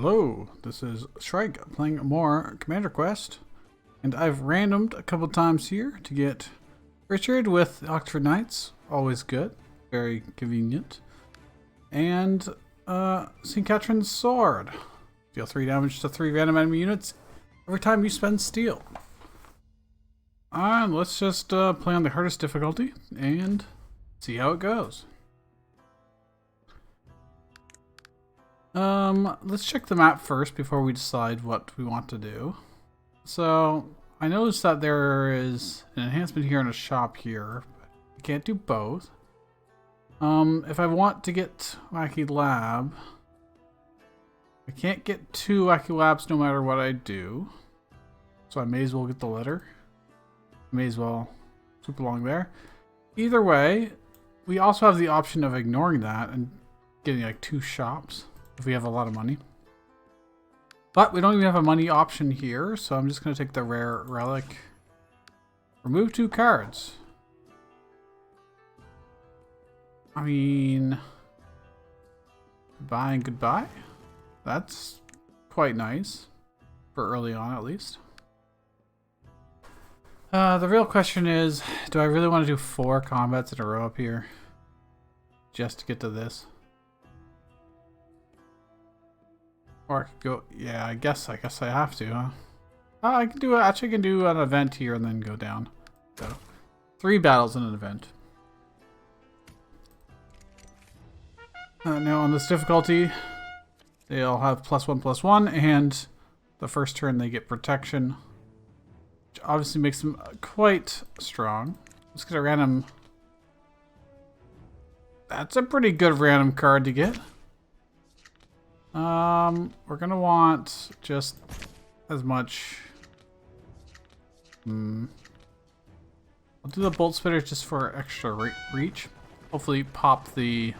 Hello, this is Shrike playing more Commander Quest, and I've randomed a couple times here to get Richard with the Oxford Knights, always good, very convenient, and St. Catherine's Sword. Deal 3 damage to 3 random enemy units every time you spend steel. And let's just play on the hardest difficulty and see how it goes. Let's check the map first before we decide what we want to do. So, I noticed that there is an enhancement here and a shop here. I can't do both. If I want to get Wacky Lab, I can't get 2 Wacky Labs no matter what I do. So I may as well get the letter. May as well swoop along there. Either way, we also have the option of ignoring that and getting like 2 shops if we have a lot of money. But we don't even have a money option here, so I'm just going to take the rare relic. Remove 2 cards. I mean, goodbye and goodbye. That's quite nice, for early on at least. The real question is, do I really want to do 4 combats in a row up here? Just to get to this? Or I could go, yeah, I guess I have to, huh? I can do, actually can do an event here and then go down. So, 3 battles in an event. Now on this difficulty, they all have +1/+1, and the first turn they get protection, which obviously makes them quite strong. Let's get a random. That's a pretty good random card to get. We're gonna want just as much. I'll do the bolt spitter just for extra reach. Hopefully, pop the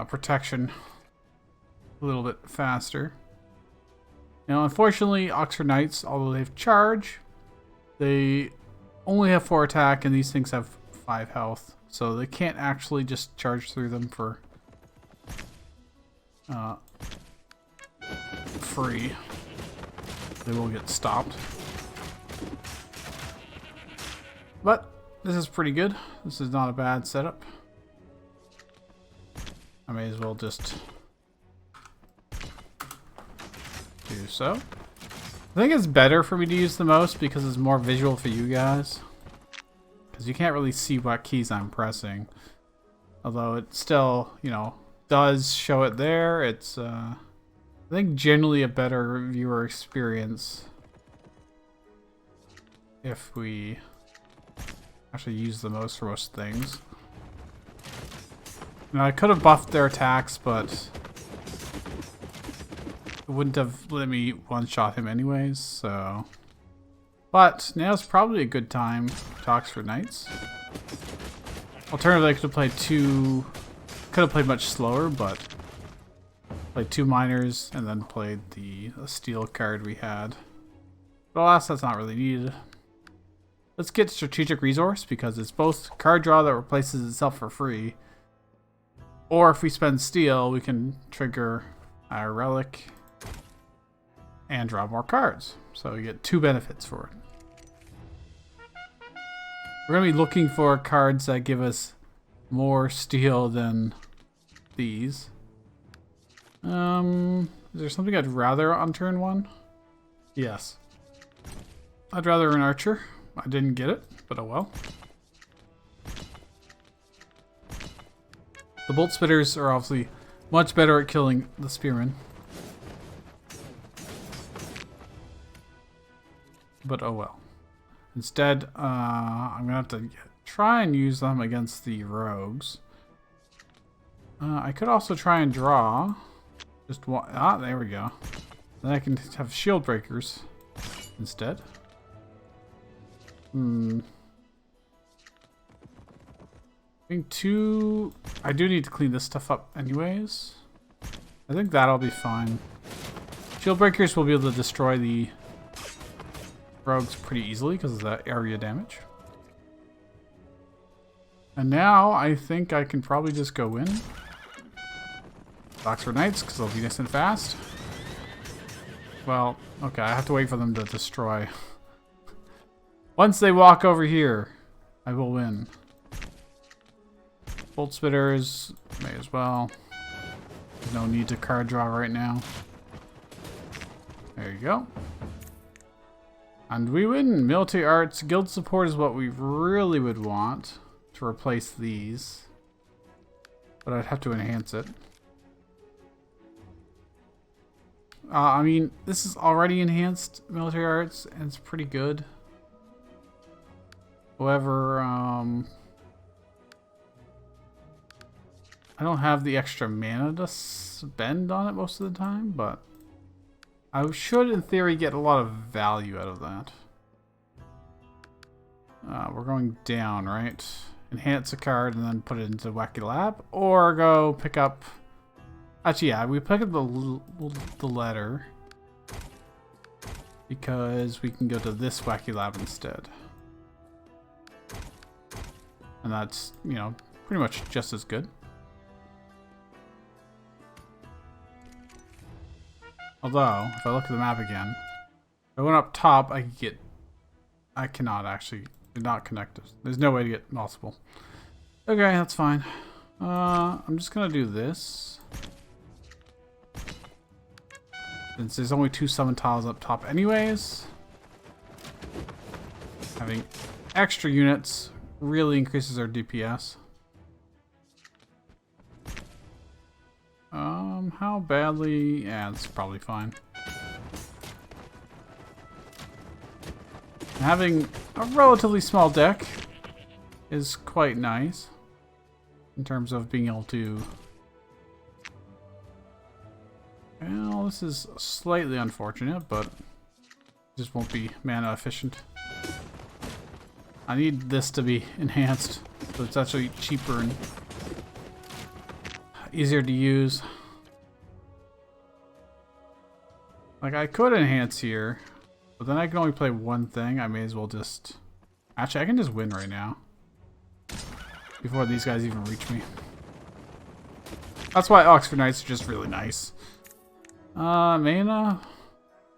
protection a little bit faster. Now, unfortunately, Oxford Knights, although they have charge, they only have 4 attack, and these things have 5 health. So they can't actually just charge through them for free. They will get stopped. But this is pretty good. This is not a bad setup. I may as well just do so. I think it's better for me to use the mouse because it's more visual for you guys. Because you can't really see what keys I'm pressing. Although it still, you know, does show it there. It's, I think, generally a better viewer experience if we actually use the mouse for most things. Now, I could have buffed their attacks, but it wouldn't have let me one-shot him anyways, so. But now's probably a good time to Oxford Knights. Alternatively, I could have played 2. Could have played much slower, but played 2 miners and then played the steel card we had. But alas, that's not really needed. Let's get strategic resource because it's both card draw that replaces itself for free, or if we spend steel, we can trigger our relic and draw more cards. So we get 2 benefits for it. We're going to be looking for cards that give us more steel than these. Is there something I'd rather on turn 1? Yes. I'd rather an archer. I didn't get it, but oh well. The bolt spitters are obviously much better at killing the spearmen. But oh well. Instead, I'm gonna have to try and use them against the rogues. I could also try and draw. Just one. Ah, there we go. Then I can have shield breakers instead. I think 2. I do need to clean this stuff up anyways. I think that'll be fine. Shield breakers will be able to destroy the rogues pretty easily because of that area damage. And now I think I can probably just go in. Oxford Knights, because they'll be nice and fast. Well, okay, I have to wait for them to destroy. Once they walk over here, I will win. Bolt Spitters, may as well. There's no need to card draw right now. There you go. And we win. Military Arts. Guild Support is what we really would want to replace these. But I'd have to enhance it. I mean, this is already enhanced Military Arts, and it's pretty good. However, I don't have the extra mana to spend on it most of the time, but I should, in theory, get a lot of value out of that. We're going down, right? Enhance a card and then put it into Wacky Lab, or go pick up... Actually, yeah, we pick up the letter because we can go to this Wacky Lab instead. And that's, you know, pretty much just as good. Although, if I look at the map again, if I went up top, I could get... I cannot actually. They're not connected. There's no way to get multiple. Okay, that's fine. I'm just gonna do this. Since there's only 2 summon tiles up top anyways. Having extra units really increases our DPS. How badly? Yeah, it's probably fine. Having a relatively small deck is quite nice in terms of being able to... Well, this is slightly unfortunate, but just won't be mana efficient. I need this to be enhanced, so it's actually cheaper and easier to use. Like, I could enhance here, but then I can only play one thing. I may as well just... Actually, I can just win right now. Before these guys even reach me. That's why Oxford Knights are just really nice. Mana,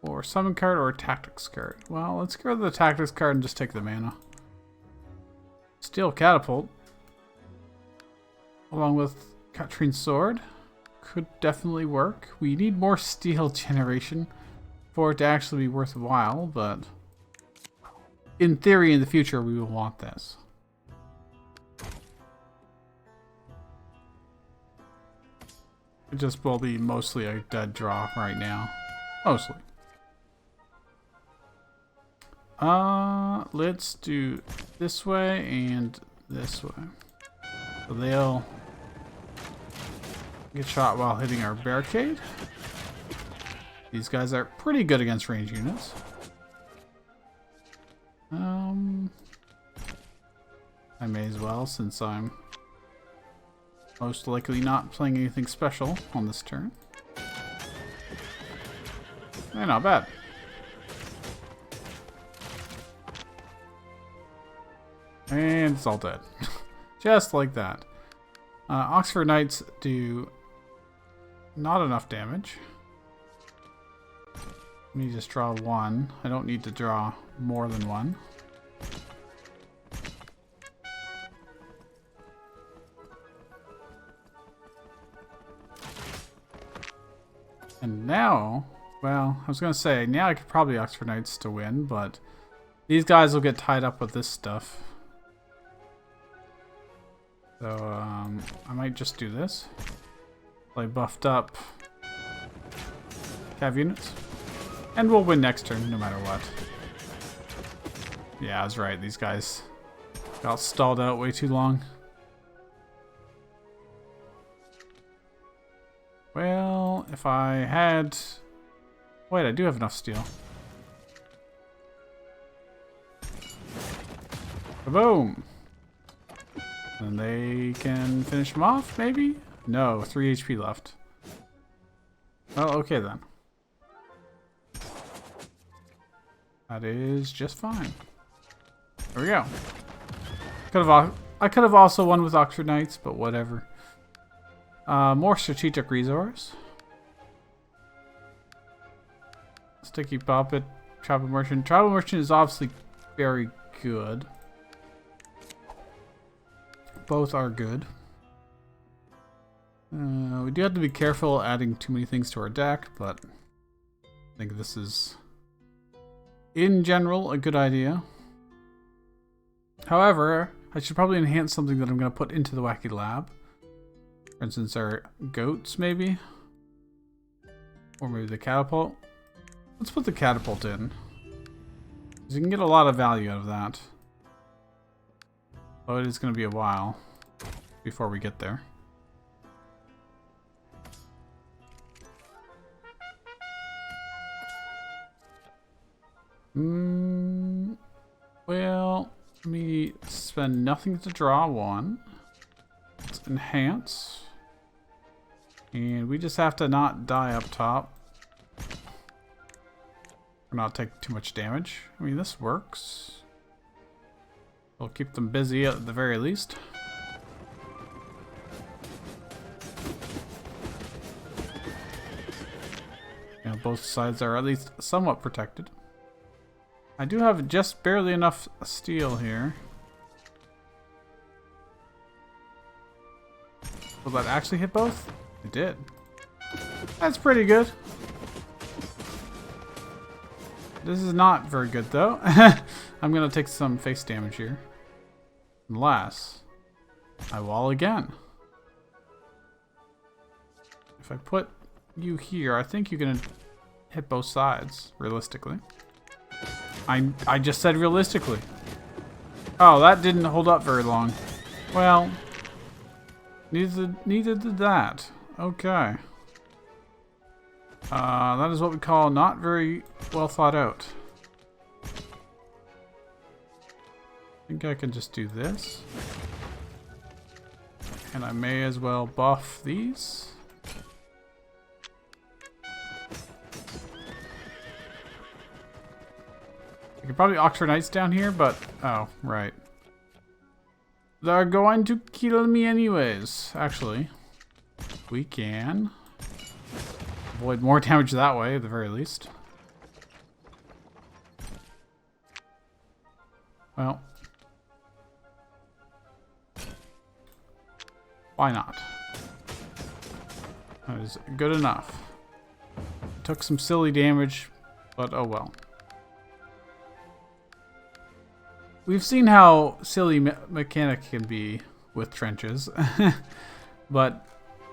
or summon card, or tactics card. Well, let's get rid of the tactics card and just take the mana. Steel Catapult, along with Katrine's Sword, could definitely work. We need more steel generation for it to actually be worthwhile, but in theory, in the future, we will want this. It just will be mostly a dead draw right now. Mostly. Let's do this way and this way. So they'll get shot while hitting our barricade. These guys are pretty good against range units. I may as well, since I'm most likely not playing anything special on this turn. They're not bad. And it's all dead. Just like that. Oxford Knights do not enough damage. Let me just draw one. I don't need to draw more than one. And now, well, I was going to say, now I could probably Oxford Knights to win, but these guys will get tied up with this stuff. So, I might just do this. Play buffed up cav units. And we'll win next turn, no matter what. Yeah, I was right. These guys got stalled out way too long. Well, if I had... Wait, I do have enough steel. Boom! And they can finish them off, maybe? No, 3 HP left. Well, okay then. That is just fine. There we go. I could have also won with Oxford Knights, but whatever. More strategic resource. Sticky puppet, travel merchant. Travel merchant is obviously very good. Both are good. We do have to be careful adding too many things to our deck, but I think this is, in general, a good idea. However, I should probably enhance something that I'm going to put into the Wacky Lab. For instance, our goats, maybe? Or maybe the catapult. Let's put the catapult in. Because you can get a lot of value out of that. But it is going to be a while before we get there. Well, let me spend nothing to draw one. Let's enhance. And we just have to not die up top. Or not take too much damage. I mean, this works. We'll keep them busy at the very least. Yeah, both sides are at least somewhat protected. I do have just barely enough steel here. Will that actually hit both? It did. That's pretty good. This is not very good though. I'm gonna take some face damage here. Unless I wall again. If I put you here, I think you're gonna hit both sides, realistically. I just said realistically. Oh, that didn't hold up very long. Well, neither did that. Okay. That is what we call not very well thought out. I think I can just do this. And I may as well buff these. I could probably Oxford Knights down here, but... oh, right. They're going to kill me anyways. Actually, we can avoid more damage that way, at the very least. Well. Why not? That is good enough. Took some silly damage, but oh well. We've seen how silly mechanic can be with trenches, but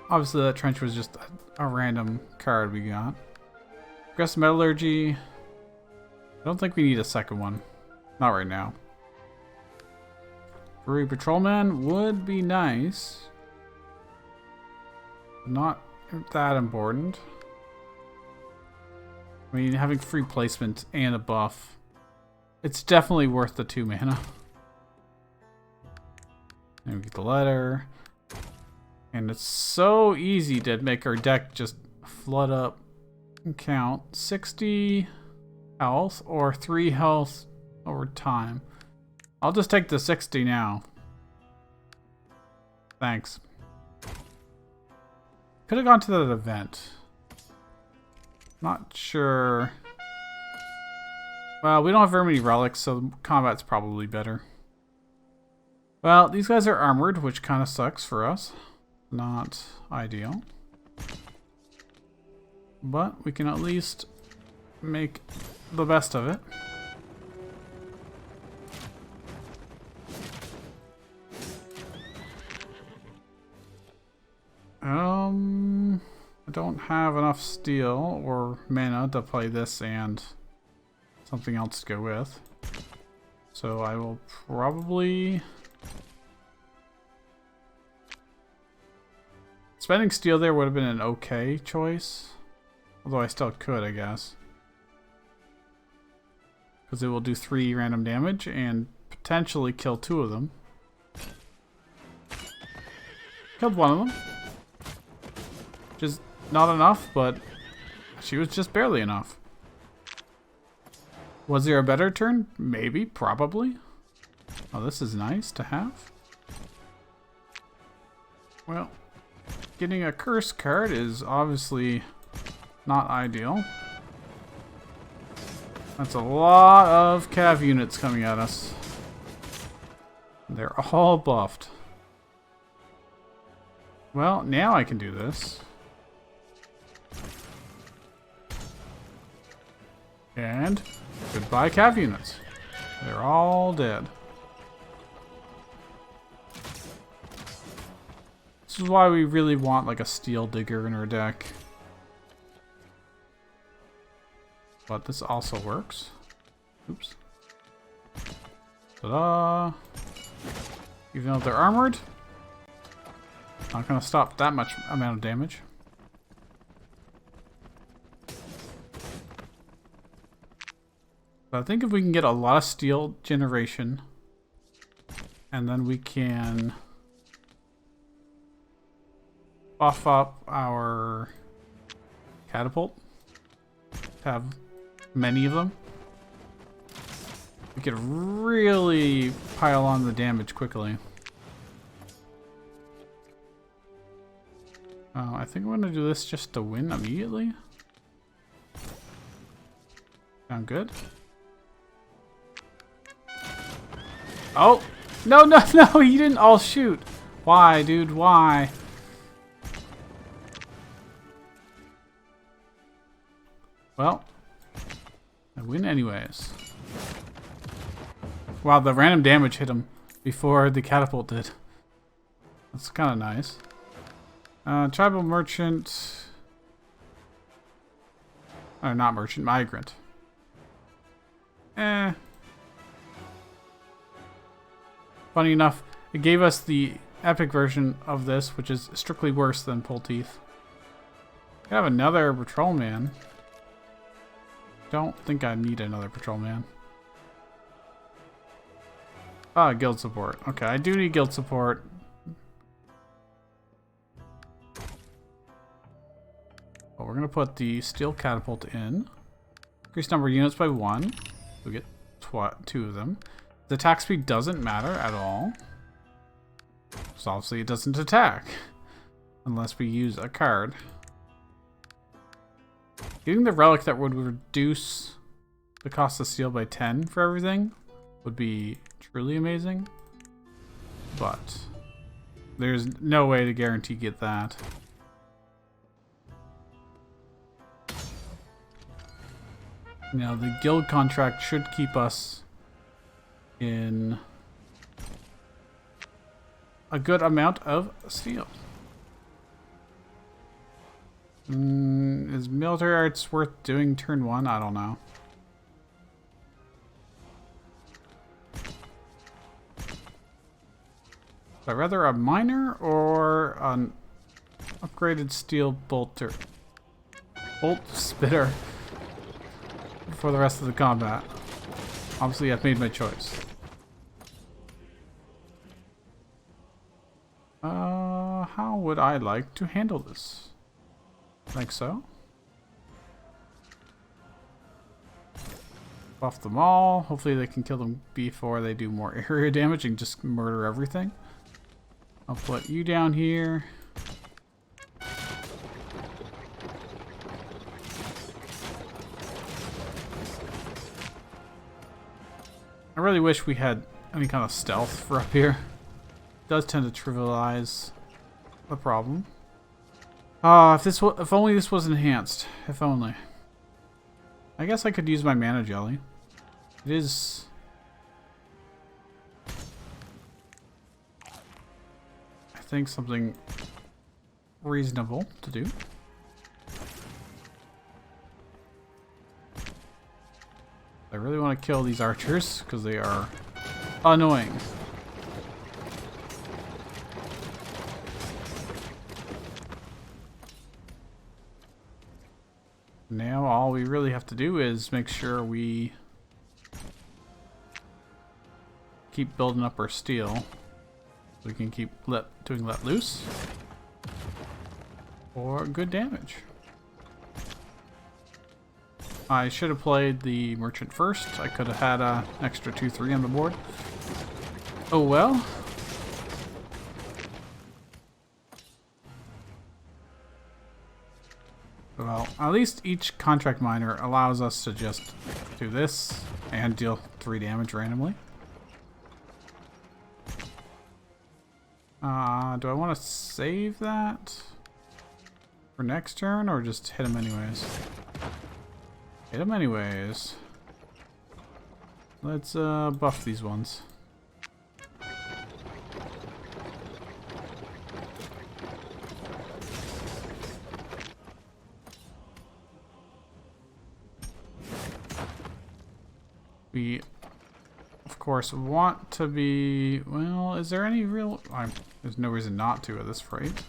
obviously that trench was just a random card we got. Aggressive Metallurgy. I don't think we need a second one. Not right now. Brewery Patrolman would be nice. Not that important. I mean, having free placement and a buff. It's definitely worth the 2 mana. And we get the letter. And it's so easy to make our deck just flood up and count 60 health or 3 health over time. I'll just take the 60 now. Thanks. Could have gone to that event. Not sure. Well, we don't have very many relics, so combat's probably better. Well, these guys are armored, which kind of sucks for us. Not ideal. But we can at least make the best of it. I don't have enough steel or mana to play this and something else to go with. So I will probably... spending steel there would have been an okay choice. Although I still could, I guess. Because it will do 3 random damage and potentially kill 2 of them. Killed one of them. Which is not enough, but she was just barely enough. Was there a better turn? Maybe, probably. Oh, this is nice to have. Well, getting a curse card is obviously not ideal. That's a lot of cav units coming at us. They're all buffed. Well, now I can do this. And goodbye cav units. They're all dead. This is why we really want like a steel digger in our deck. But this also works. Oops. Ta-da! Even though they're armored, not gonna stop that much amount of damage. But I think if we can get a lot of steel generation, and then we can buff up our catapult, have many of them, we could really pile on the damage quickly. I think I'm gonna do this just to win immediately. Sound good? Oh! No, no, no! He didn't all shoot! Why, dude? Why? Well, I win anyways. Wow, the random damage hit him before the catapult did. That's kind of nice. Tribal merchant. Or not merchant, migrant. Funny enough, it gave us the epic version of this, which is strictly worse than Pull Teeth. I have another patrolman. Don't think I need another patrolman. Ah, guild support. Okay, I do need guild support. But we're gonna put the steel catapult in. Increase number of units by 1. We get 2 of them. The attack speed doesn't matter at all. So obviously it doesn't attack. Unless we use a card. Getting the relic that would reduce the cost of steel by 10 for everything would be truly amazing. But there's no way to guarantee get that. Now the guild contract should keep us in a good amount of steel. Is military arts worth doing turn 1? I don't know. I'd rather a miner or an upgraded steel bolt spitter for the rest of the combat. Obviously, I've made my choice. How would I like to handle this? Like so. Buff them all. Hopefully they can kill them before they do more area damage and just murder everything. I'll put you down here. I really wish we had any kind of stealth for up here. It does tend to trivialize the problem. If only this was enhanced. If only. I guess I could use my mana jelly. It is... I think something reasonable to do. I really want to kill these archers because they are annoying. Now all we really have to do is make sure we keep building up our steel so we can keep doing let loose for good damage. I should have played the merchant first. I could have had an extra 2-3 on the board. Oh well. Well, at least each contract miner allows us to just do this and deal 3 damage randomly. Do I want to save that for next turn or just hit him anyways? Hit him anyways. Let's buff these ones. We, of course, want to be... Well, is there any real... there's no reason not to at this rate.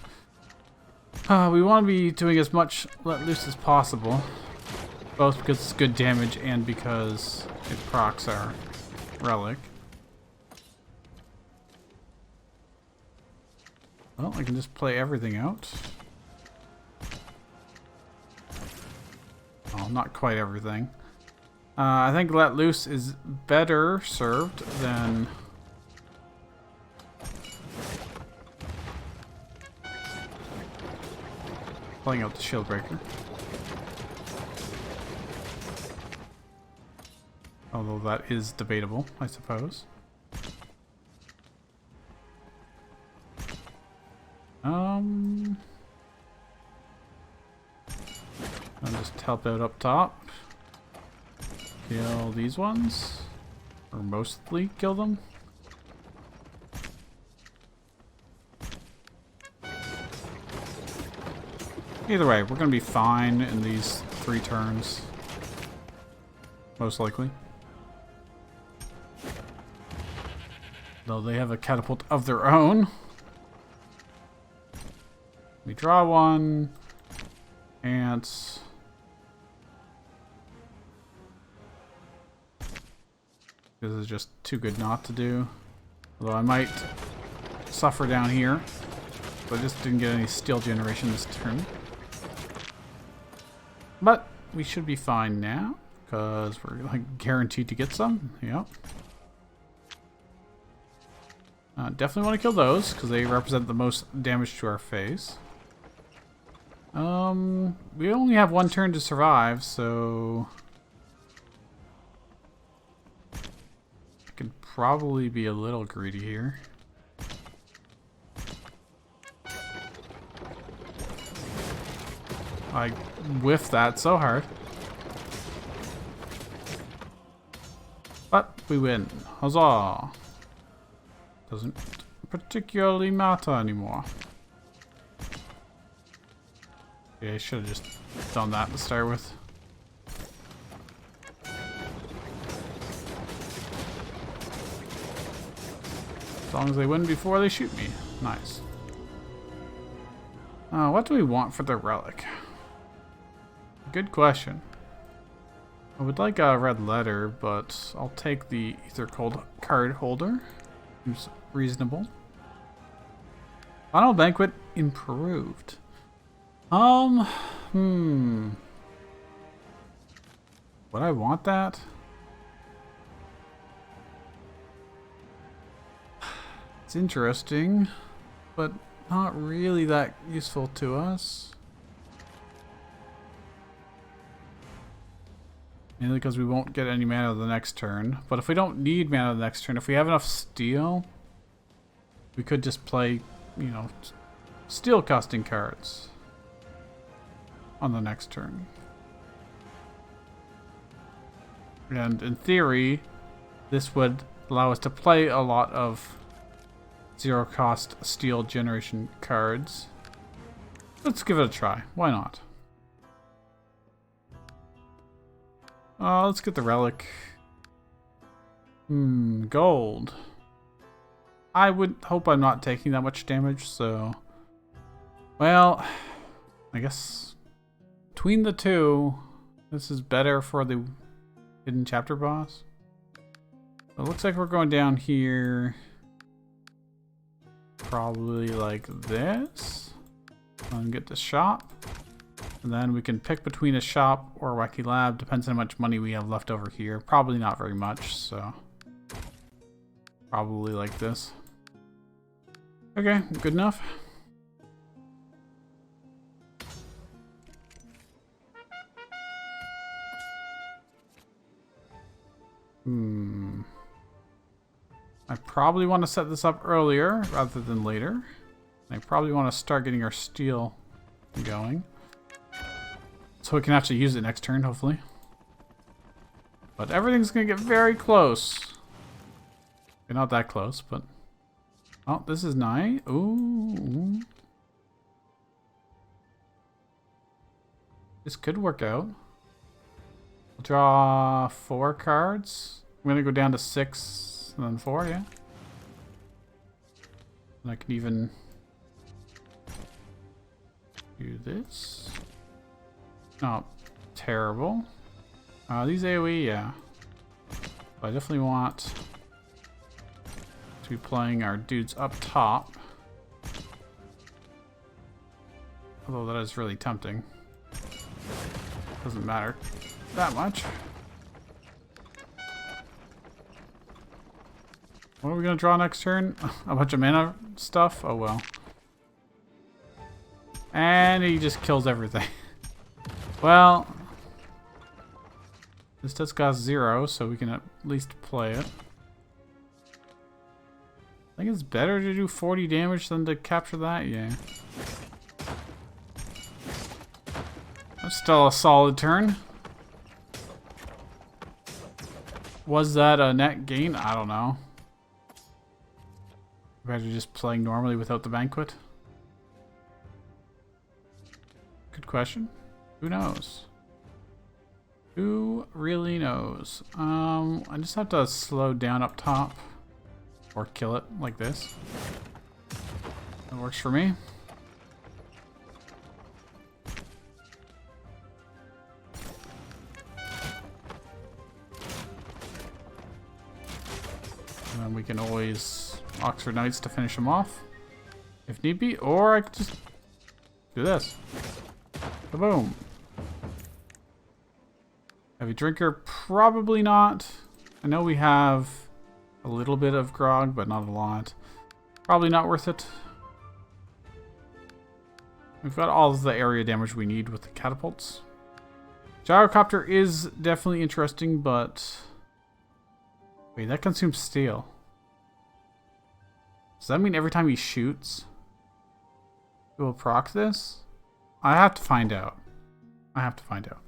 We want to be doing as much let loose as possible. Both because it's good damage and because it procs our relic. Well, I can just play everything out. Well, not quite everything. I think let loose is better served than playing out the shield breaker. Although that is debatable, I suppose. I'll just help out up top. Kill these ones. Or mostly kill them. Either way, we're going to be fine in these 3 turns. Most likely. Though they have a catapult of their own. We draw 1. Ants. This is just too good not to do. Although I might suffer down here. But I just didn't get any steel generation this turn. But we should be fine now. Because we're like guaranteed to get some. Yep. Definitely want to kill those. Because they represent the most damage to our face. We only have 1 turn to survive. So... could probably be a little greedy here. I whiffed that so hard. But we win. Huzzah! Doesn't particularly matter anymore. Yeah, I should have just done that to start with. As long as they win before they shoot me. Nice. What do we want for the relic? Good question. I would like a red letter, but I'll take the Ether Cold card holder. Seems reasonable. Final Banquet improved. Would I want that? It's interesting, but not really that useful to us. Mainly because we won't get any mana the next turn. But if we don't need mana the next turn, if we have enough steel, we could just play, you know, steel costing cards on the next turn. And in theory, this would allow us to play a lot of 0 cost steel generation cards. Let's give it a try. Why not? Let's get the relic. Gold. I would hope I'm not taking that much damage, so... Well, I guess between the two, this is better for the hidden chapter boss. It looks like we're going down here. Probably like this. And get the shop. And then we can pick between a shop or a wacky lab. Depends on how much money we have left over here. Probably not very much, so... Probably like this. Okay, good enough. I probably want to set this up earlier rather than later. I probably want to start getting our steel going. So we can actually use it next turn, hopefully. But everything's going to get very close. Okay, not that close, but... Oh, this is nice. Ooh. This could work out. We'll draw 4 cards. I'm going to go down to 6 and then 4, yeah. And I can even do this. Not terrible. These AoE, yeah. But I definitely want to be playing our dudes up top. Although that is really tempting. Doesn't matter that much. What are we gonna draw next turn? A bunch of mana stuff? Oh well. And he just kills everything. Well, this does cost 0, so we can at least play it. I think it's better to do 40 damage than to capture that, yeah. That's still a solid turn. Was that a net gain? I don't know. Better just playing normally without the banquet? Good question. Who knows? Who really knows? I just have to slow down up top. Or kill it like this. That works for me. And then we can always Oxford Knights to finish them off. If need be. Or I could just do this. Kaboom. Heavy drinker? Probably not. I know we have a little bit of grog, but not a lot. Probably not worth it. We've got all of the area damage we need with the catapults. Gyrocopter is definitely interesting, but... Wait, that consumes steel. Does that mean every time he shoots, it will proc this? I have to find out. I have to find out.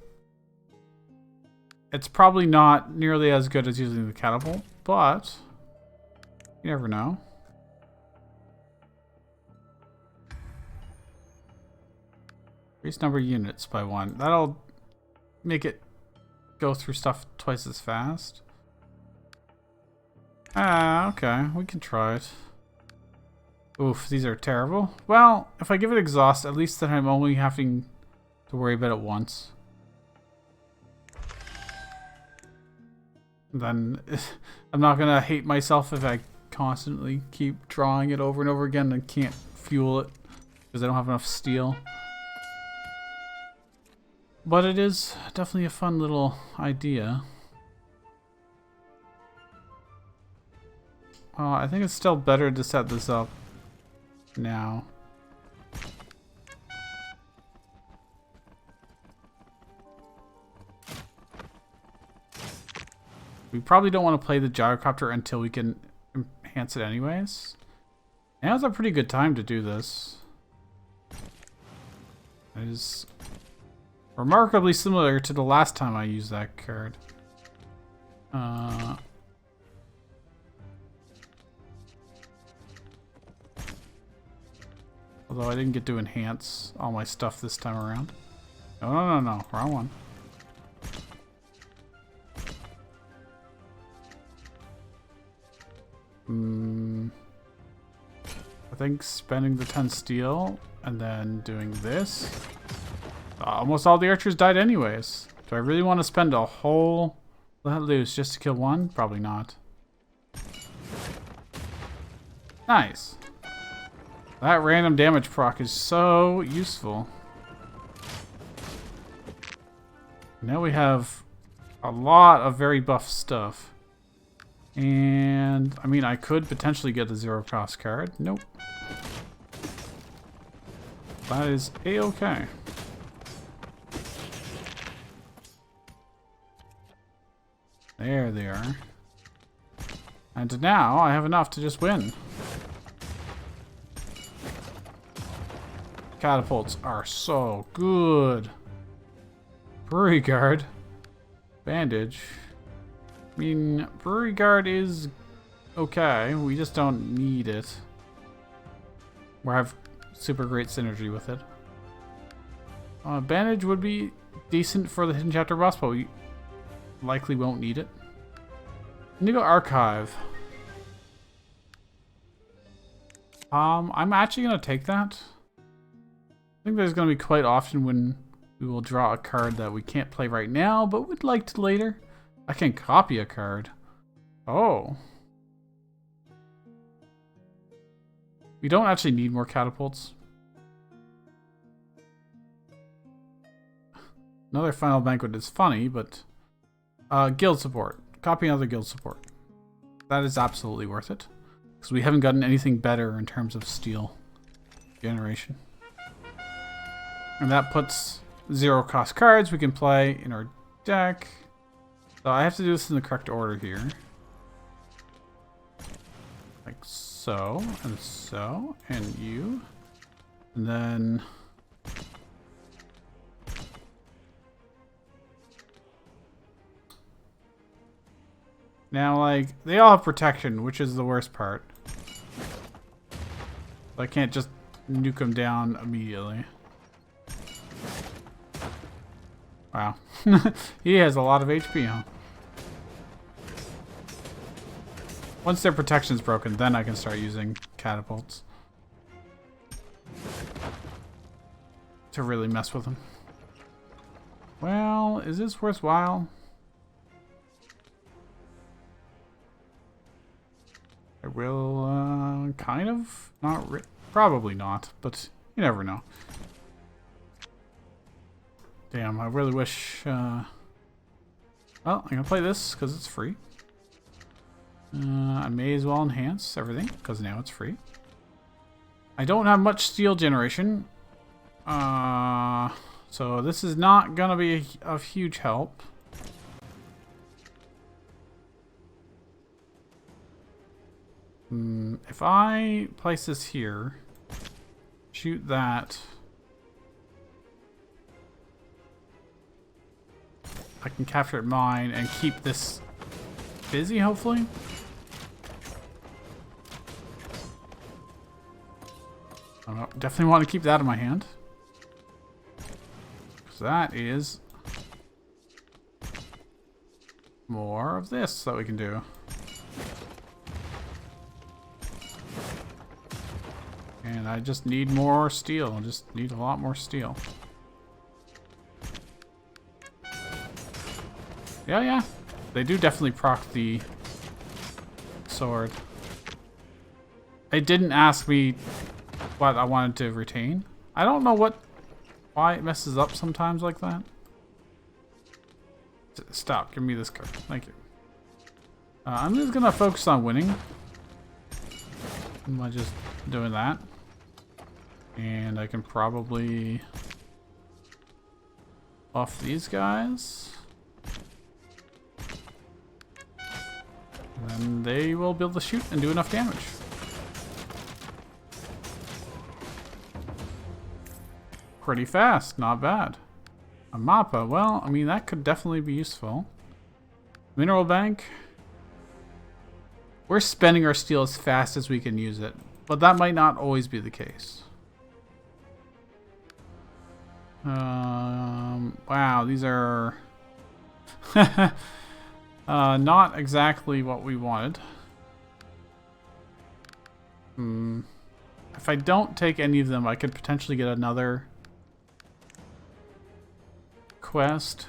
It's probably not nearly as good as using the catapult, but you never know. Increase number of units by 1. That'll make it go through stuff twice as fast. Ah, okay. We can try it. Oof, these are terrible. Well, if I give it exhaust, at least then I'm only having to worry about it once. Then I'm not gonna hate myself if I constantly keep drawing it over and over again and can't fuel it because I don't have enough steel. But it is definitely a fun little idea. I think it's still better to set this up now. We probably don't want to play the gyrocopter until we can enhance it anyways. Now's a pretty good time to do this. It is remarkably similar to the last time I used that card. Although I didn't get to enhance all my stuff this time around. No. Wrong one. I think spending the 10 steel and then doing this. Almost all the archers died anyways. Do I really want to spend a whole let loose just to kill one? Probably not. Nice. That random damage proc is so useful. Now we have a lot of very buff stuff. And, I mean, I could potentially get the 0 cost card. Nope. That is a-okay. There they are. And now I have enough to just win. Catapults are so good. Brewery Guard. Bandage. I mean, Brewery Guard is okay. We just don't need it. We have super great synergy with it. Bandage would be decent for the Hidden Chapter boss, but we likely won't need it. Indigo Archive. I'm actually going to take that. I think there's going to be quite often when we will draw a card that we can't play right now, but would like to later. I can copy a card. Oh. We don't actually need more catapults. Another Final Banquet is funny, but... guild support. Copy another guild support. That is absolutely worth it. Because we haven't gotten anything better in terms of steel generation. And that puts 0 cost cards we can play in our deck. So I have to do this in the correct order here. Like so, and you. And then... Now, like, they all have protection, which is the worst part. I can't just nuke them down immediately. Wow. He has a lot of HP, huh? Once their protection's broken, then I can start using catapults. To really mess with them. Well, is this worthwhile? I will, kind of? Probably not, but you never know. Damn, I really wish, well, I'm gonna play this because it's free. I may as well enhance everything because now it's free. I don't have much steel generation. So this is not gonna be of huge help. If I place this here, shoot that, I can capture it mine and keep this busy, hopefully. I definitely want to keep that in my hand. Because that is more of this that we can do. And I just need more steel. I just need a lot more steel. Yeah. They do definitely proc the sword. It didn't ask me what I wanted to retain. I don't know why it messes up sometimes like that. Stop. Give me this card. Thank you. I'm just gonna focus on winning. Am I just doing that? And I can probably off these guys. And then they will be able to shoot and do enough damage. Pretty fast, not bad. A mappa, well, I mean, that could definitely be useful. Mineral bank. We're spending our steel as fast as we can use it, but that might not always be the case. Wow, these are not exactly what we wanted. If I don't take any of them, I could potentially get another quest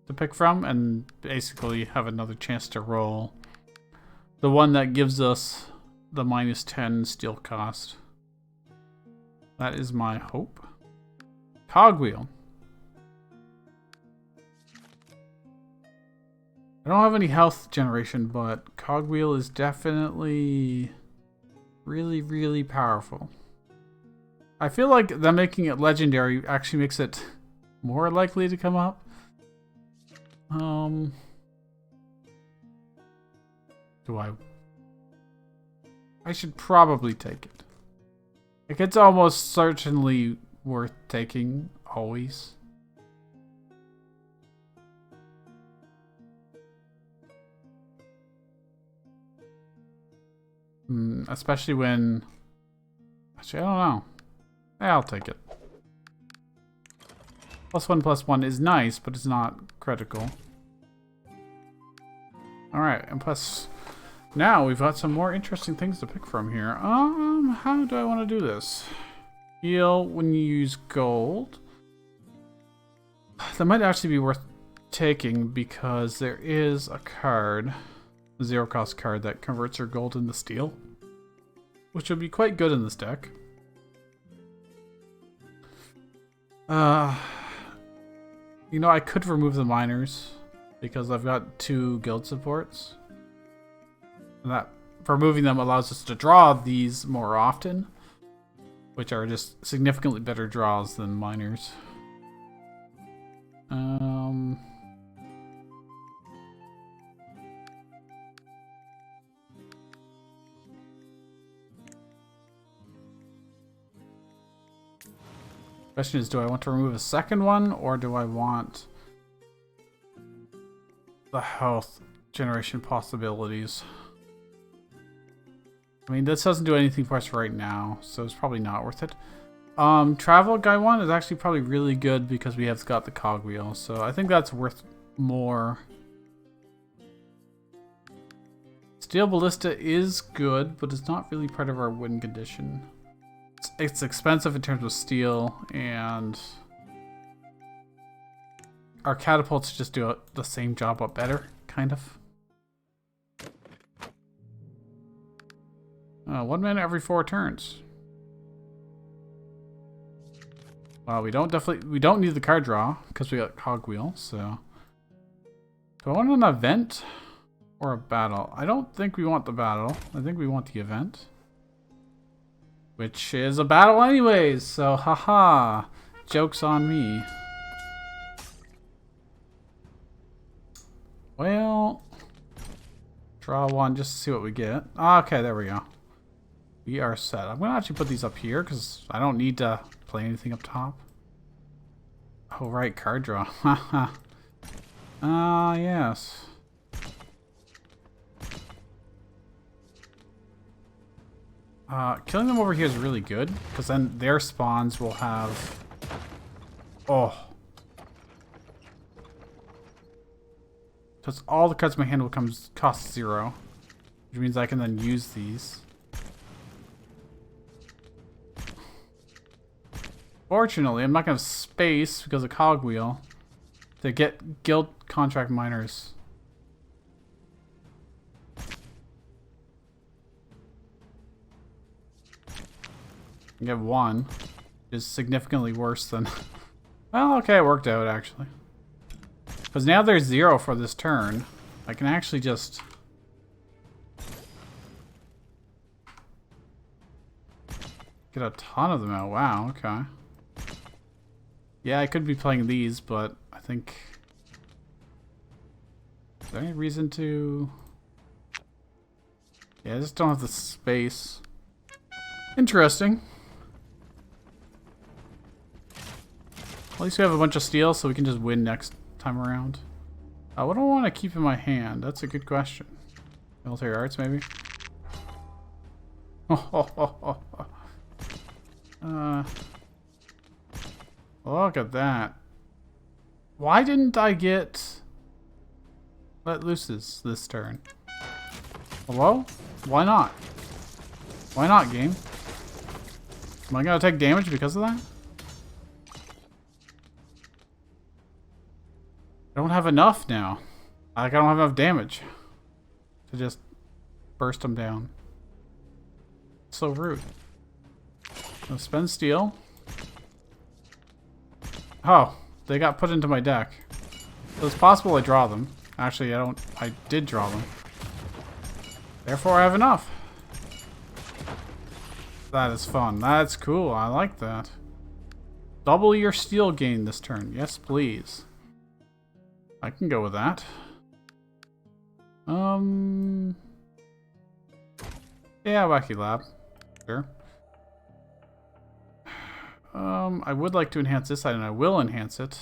to pick from and basically have another chance to roll the one that gives us the -10 steel cost. That is my hope. Cogwheel. I don't have any health generation, but Cogwheel is definitely really, really powerful. I feel like them making it legendary actually makes it more likely to come up. Do I should probably take it. Like, it's almost certainly worth taking, always. Especially when... Actually, I don't know. Yeah, I'll take it. +1/+1 is nice, but it's not critical. Alright, and plus... Now we've got some more interesting things to pick from here. How do I want to do this? Heal when you use gold. That might actually be worth taking because there is a card, a zero cost card that converts your gold into steel, which would be quite good in this deck. You know, I could remove the miners because I've got 2 guild supports. And that removing them allows us to draw these more often, which are just significantly better draws than miners. Question is, do I want to remove a second one, or do I want the health generation possibilities? I mean, this doesn't do anything for us right now, so it's probably not worth it. Travel Guy 1 is actually probably really good because we have got the cogwheel, so I think that's worth more. Steel Ballista is good, but it's not really part of our win condition. It's expensive in terms of steel, and our catapults just do the same job but better, kind of. 1 minute every 4 turns. Well, we don't need the card draw because we got cogwheel. So, do I want an event or a battle? I don't think we want the battle. I think we want the event, which is a battle anyways. So, haha, joke's on me. Well, draw 1 just to see what we get. Okay, there we go. We are set. I'm going to actually put these up here because I don't need to play anything up top. Oh, right, card draw. Haha. Yes. Killing them over here is really good because then their spawns will have... Oh. Because all the cards in my hand will cost 0. Which means I can then use these. Fortunately, I'm not going to have space because of cogwheel to get guild contract miners. I get 1, which is significantly worse than... Well, okay, it worked out actually. Because now there's 0 for this turn. I can actually just... get a ton of them out. Wow, okay. Yeah, I could be playing these, but I think... Is there any reason to... Yeah, I just don't have the space. Interesting. At least we have a bunch of steel, so we can just win next time around. What do I want to keep in my hand? That's a good question. Military arts, maybe? Look at that. Why didn't I get let looses this turn? Hello? Why not? Why not, game? Am I gonna take damage because of that? I don't have enough now. Like, I don't have enough damage to just burst them down. So rude. I'll spend steel. Oh, they got put into my deck. So it's possible I draw them. Actually, I did draw them. Therefore, I have enough. That is fun. That's cool. I like that. Double your steel gain this turn. Yes, please. I can go with that. Yeah, Wacky Lab. Sure. I would like to enhance this side, and I will enhance it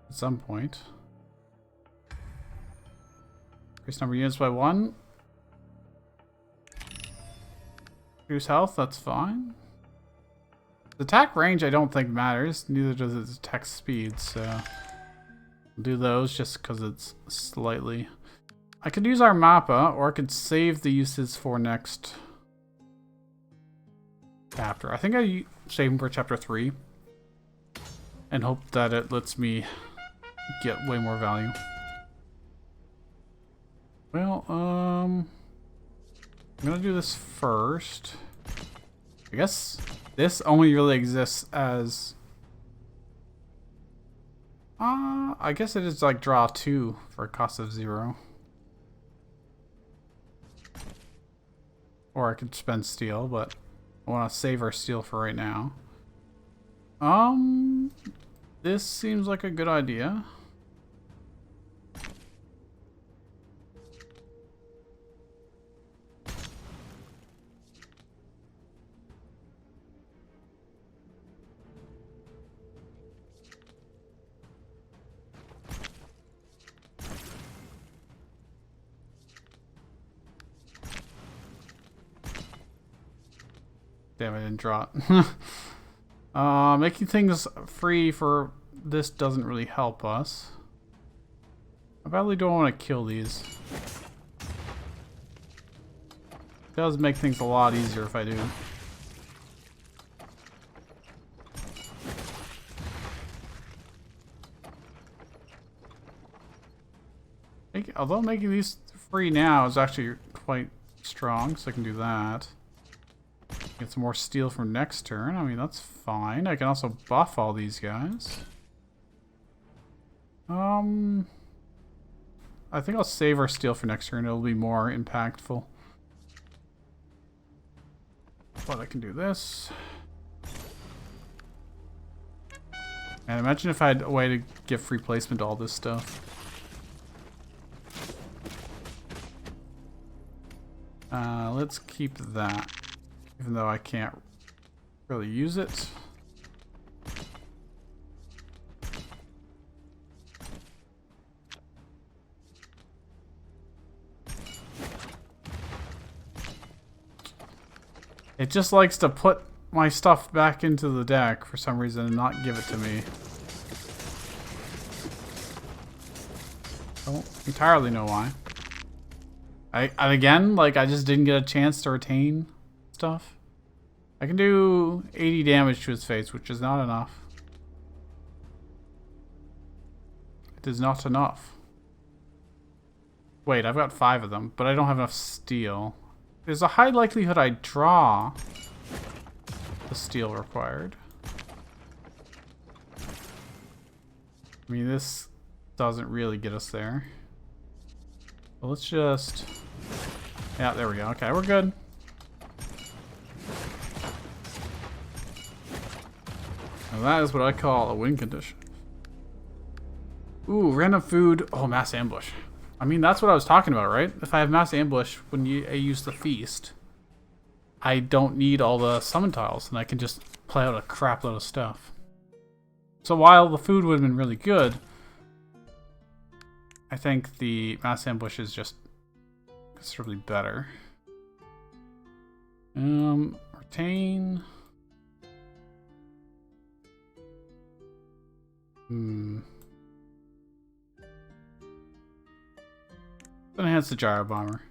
at some point. Increase number of units by 1. Reduce health, that's fine. The attack range I don't think matters, neither does its attack speed, so I'll do those just because it's slightly... I could use our Mappa, or I could save the uses for next chapter. I think I save them for chapter 3 and hope that it lets me get way more value. Well, I'm gonna do this first. I guess this only really exists as... I guess it is like draw 2 for a cost of 0. Or I could spend steel, but I want to save our steel for right now. This seems like a good idea. Damn, I didn't draw it. Making things free for this doesn't really help us. I badly don't want to kill these. It does make things a lot easier if I do. Although making these free now is actually quite strong, so I can do that. Get some more steel for next turn. I mean, that's fine. I can also buff all these guys. I think I'll save our steel for next turn. It'll be more impactful. But I can do this. And imagine if I had a way to give free placement to all this stuff. Let's keep that. Even though I can't really use it. It just likes to put my stuff back into the deck for some reason and not give it to me. I don't entirely know why. And again, like, I just didn't get a chance to retain stuff. I can do 80 damage to his face, which is not enough. It is not enough. Wait, I've got 5 of them, but I don't have enough steel. There's a high likelihood I draw the steel required. I mean, this doesn't really get us there. Well, let's just... Yeah, there we go. Okay, we're good. Now that is what I call a win condition. Ooh, random food. Oh, mass ambush. I mean, that's what I was talking about, right? If I have mass ambush when I use the feast, I don't need all the summon tiles, and I can just play out a crap load of stuff. So while the food would have been really good, I think the mass ambush is just considerably better. Retain. Enhance the gyro bomber.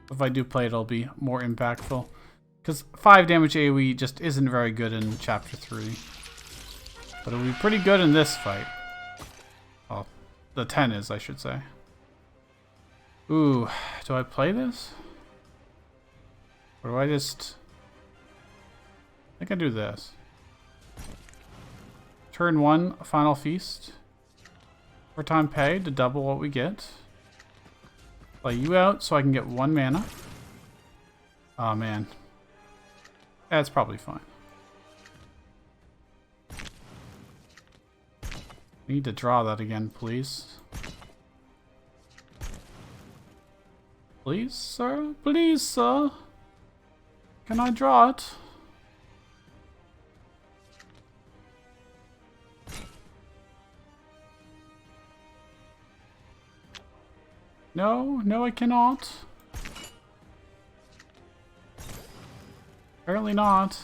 If I do play it, it'll be more impactful. Because 5 damage AoE just isn't very good in chapter 3. But it'll be pretty good in this fight. Well, the 10 is, I should say. Ooh, do I play this? Or do I just... I think I do this. Turn 1, final feast. Overtime pay to double what we get. Play you out so I can get 1 mana. Oh man. That's probably fine. I need to draw that again, please. Please, sir? Please, sir? Can I draw it? No, no I cannot. Apparently not.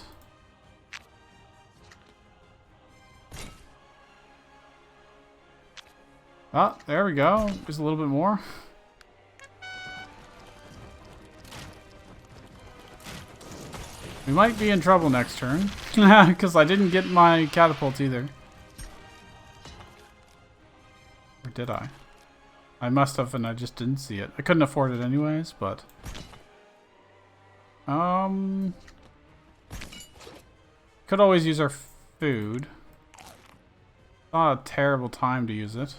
Ah, there we go. Just a little bit more. We might be in trouble next turn. Because I didn't get my catapult either. Or did I? I must have, and I just didn't see it. I couldn't afford it anyways, but... Could always use our food. Not a terrible time to use it.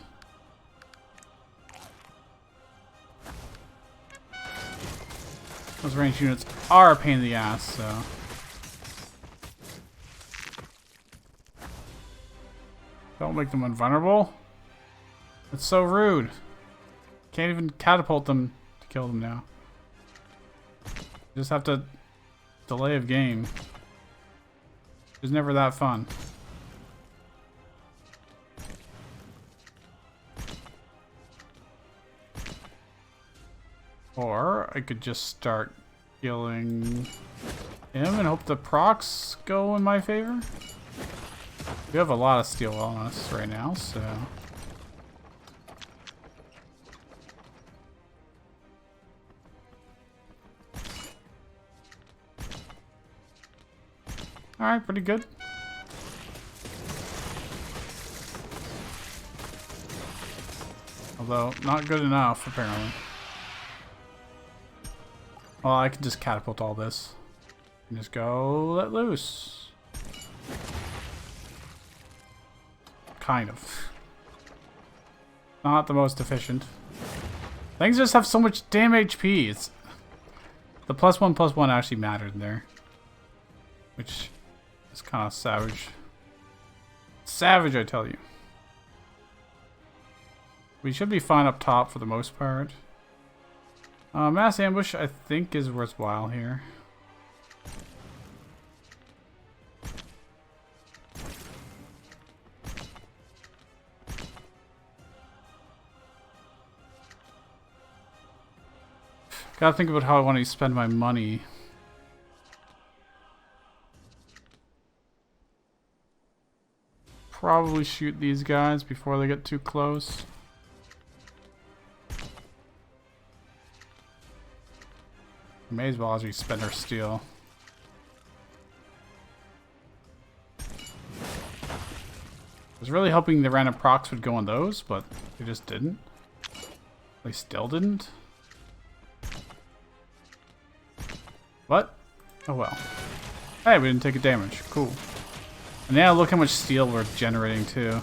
Those ranged units are a pain in the ass, so... Don't make them invulnerable. It's so rude. Can't even catapult them to kill them now. Just have to delay of game. It's never that fun. Or I could just start killing him and hope the procs go in my favor. We have a lot of steel on us right now, so... Alright, pretty good. Although, not good enough, apparently. Well, I can just catapult all this. And just go let loose. Kind of. Not the most efficient. Things just have so much damn HP. It's... The +1/+1 actually mattered there. Which... It's kind of savage. Savage, I tell you. We should be fine up top for the most part. Mass ambush, I think, is worthwhile here. Gotta think about how I want to spend my money. Probably shoot these guys before they get too close. May as well as we spend our steel. I was really hoping the random procs would go on those, but they just didn't. They still didn't. What? Oh well. Hey, we didn't take a damage. Cool. And now look how much steel we're generating too.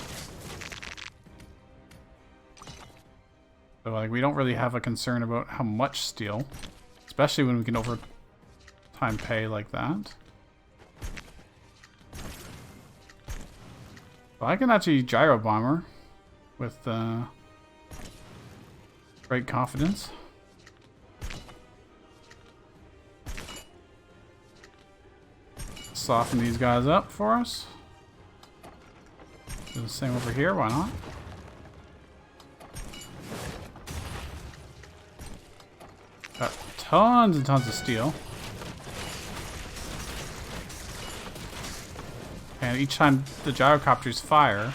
So like we don't really have a concern about how much steel. Especially when we can overtime pay like that. Well, I can actually gyro bomber with great confidence. Soften these guys up for us. Do the same over here, why not? Got tons and tons of steel. And each time the gyrocopters fire,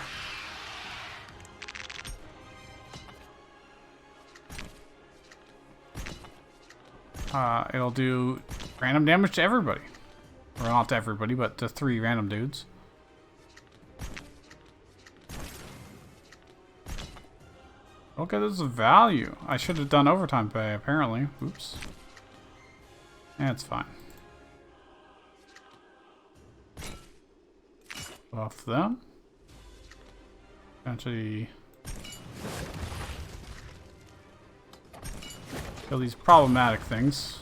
it'll do random damage to everybody. Or not to everybody, but to 3 random dudes. Okay, this is value. I should have done overtime pay, apparently. Oops. That's fine. Buff them. Actually... kill these problematic things.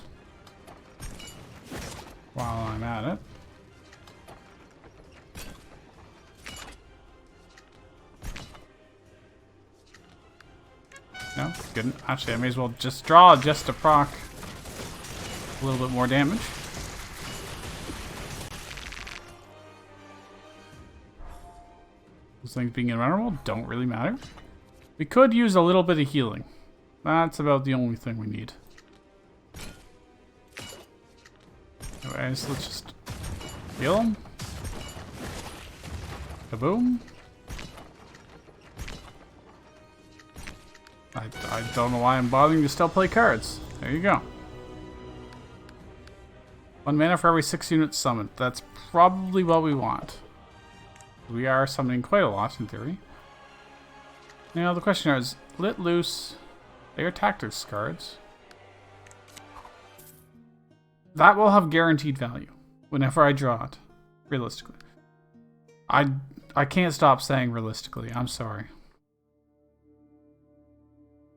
While I'm at it. No, good. Actually, I may as well just draw just to proc a little bit more damage. Those things being invulnerable don't really matter. We could use a little bit of healing. That's about the only thing we need. Anyways, let's just heal him. Kaboom. I don't know why I'm bothering to still play cards. There you go. 1 mana for every 6 units summoned. That's probably what we want. We are summoning quite a lot in theory. Now the question is, Let Loose, they are tactics cards. That will have guaranteed value whenever I draw it, realistically. I can't stop saying realistically, I'm sorry.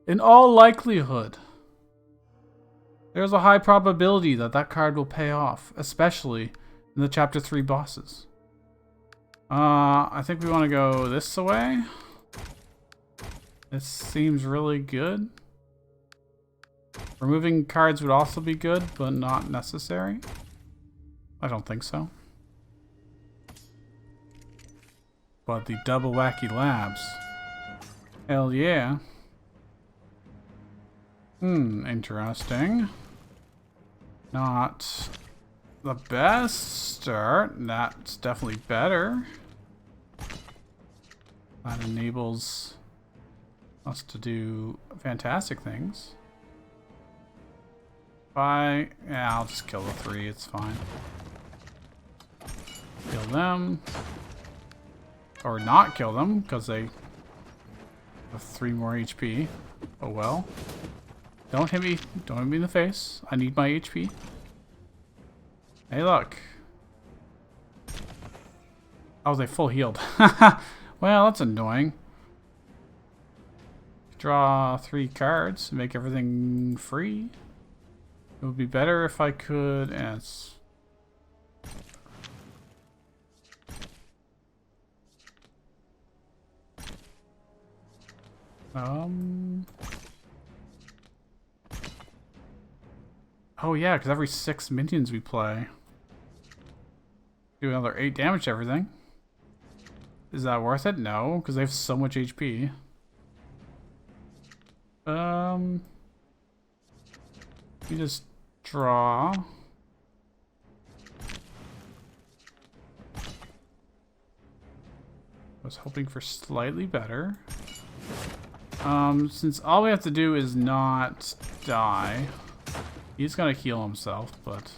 In all likelihood, there's a high probability that that card will pay off, especially in the Chapter 3 bosses. I think we want to go this way. This seems really good. Removing cards would also be good, but not necessary. I don't think so. But the double wacky labs. Hell yeah. Interesting. Not the best start. That's definitely better. That enables us to do fantastic things. Yeah, I'll just kill the 3, it's fine. Kill them. Or not kill them, because they have 3 more HP. Oh well. Don't hit me. Don't hit me in the face. I need my HP. Hey, look. Oh, they full healed. Well, that's annoying. Draw 3 cards, make everything free. It would be better if I could. Oh yeah, because every 6 minions we play, do another 8 damage to everything. Is that worth it? No, because they have so much HP. You just draw. I was hoping for slightly better. Since all we have to do is not die, he's gonna heal himself, but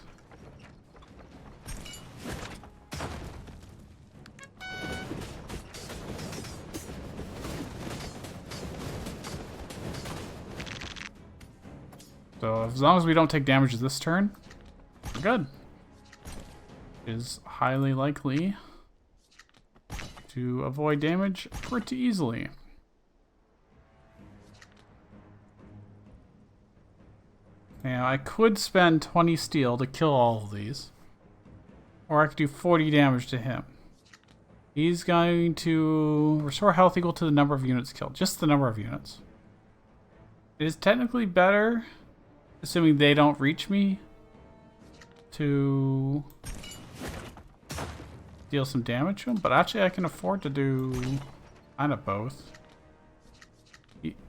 so as long as we don't take damage this turn, we're good. Is highly likely to avoid damage pretty easily. Now, I could spend 20 steel to kill all of these. Or I could do 40 damage to him. He's going to restore health equal to the number of units killed. Just the number of units. It is technically better, assuming they don't reach me, to deal some damage to him. But actually, I can afford to do kind of both.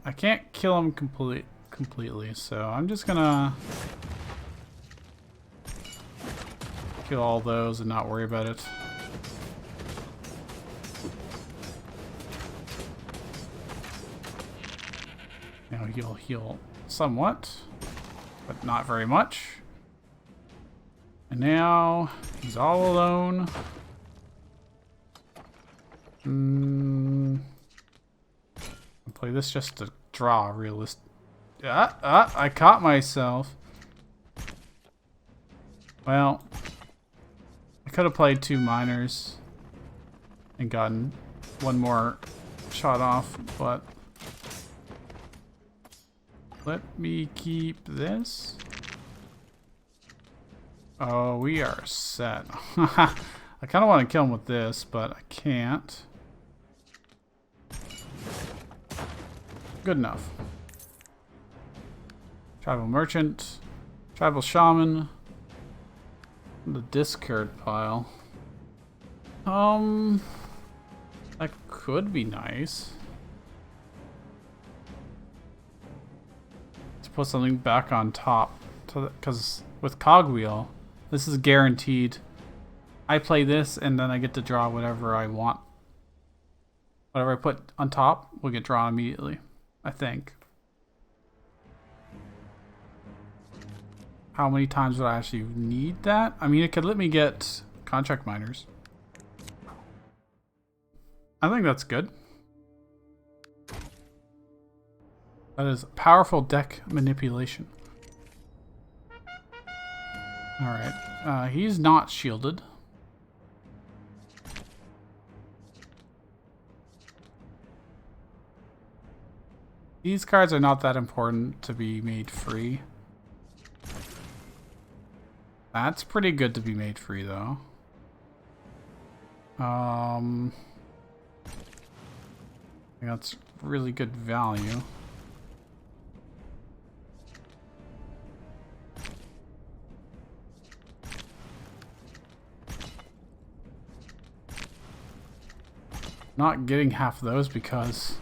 I can't kill him completely, so I'm just gonna kill all those and not worry about it. Now he'll heal somewhat, but not very much. And now he's all alone. I'll play this just to draw realistic. I caught myself. Well, I could have played 2 minors and gotten 1 more shot off, but let me keep this. Oh, we are set. I kind of want to kill him with this, but I can't. Good enough. Tribal merchant. Tribal shaman. The discard pile. That could be nice. To put something back on top. Because with Cogwheel, this is guaranteed. I play this and then I get to draw whatever I want. Whatever I put on top will get drawn immediately, I think. How many times would I actually need that? I mean, it could let me get contract miners. I think that's good. That is powerful deck manipulation. Alright. He's not shielded. These cards are not that important to be made free. That's pretty good to be made free, though. I think that's really good value. Not getting half of those because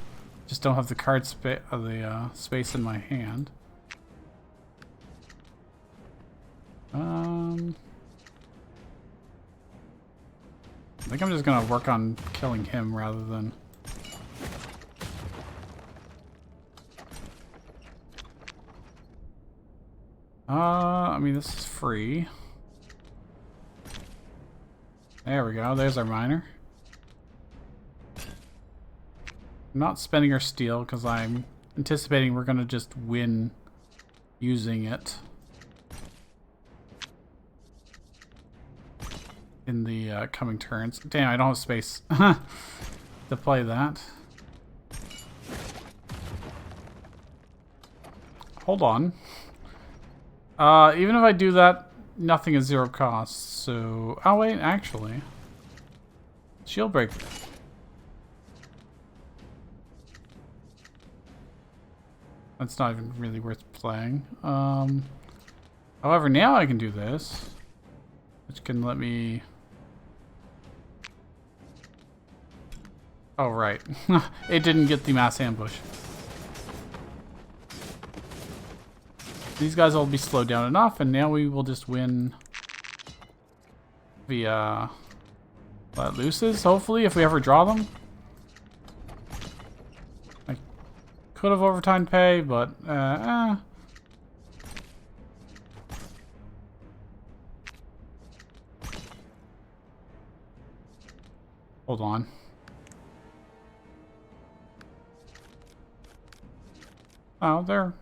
I just don't have the card space in my hand. I think I'm just gonna work on killing him rather than... I mean, this is free. There we go, there's our miner. I'm not spending our steel because I'm anticipating we're gonna just win using it. In the coming turns. Damn, I don't have space to play that. Hold on. Even if I do that, nothing is zero cost. So, oh wait, actually, shield break. That's not even really worth playing. However, now I can do this, which can let me. Oh, right. It didn't get the mass ambush. These guys will be slowed down enough, and now we will just win via let looses, hopefully, if we ever draw them. I could have overtime pay, but hold on. Oh, they're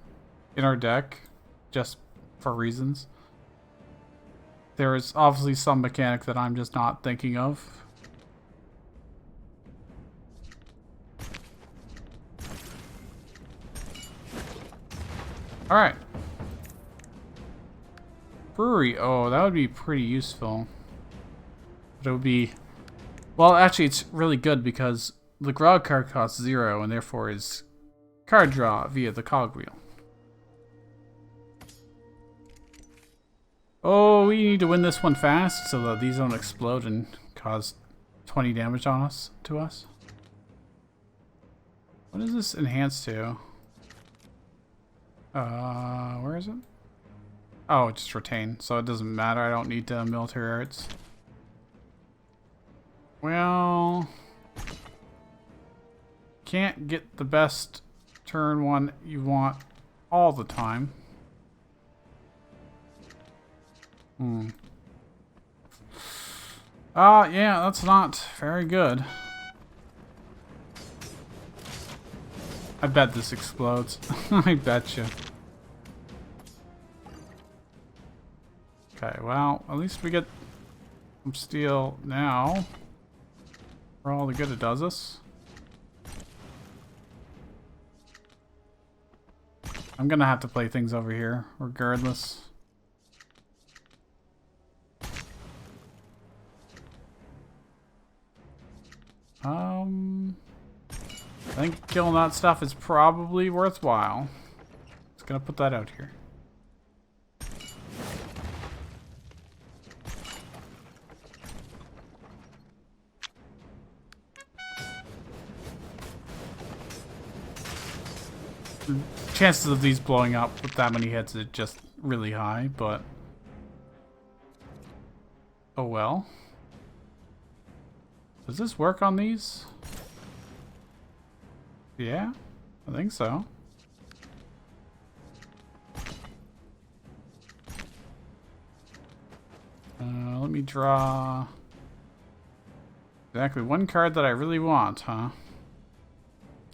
in our deck, just for reasons. There is obviously some mechanic that I'm just not thinking of. Alright. Brewery. Oh, that would be pretty useful. But it would be... Well, actually, it's really good because the Grog card costs 0 and therefore is card draw via the cogwheel. Oh, we need to win this one fast so that these don't explode and cause 20 damage on us, to us. What is this enhanced to? Where is it? Oh, just retain, so it doesn't matter. I don't need military arts. Well, can't get the best turn one you want all the time. Yeah, that's not very good. I bet this explodes. I bet you. Okay, well, at least we get some steel now. For all the good it does us. I'm gonna have to play things over here, regardless. I think killing that stuff is probably worthwhile. Just gonna put that out here. Chances of these blowing up with that many hits is just really high, but oh well. Does this work on these? Yeah, I think so. Let me draw exactly one card that I really want, huh?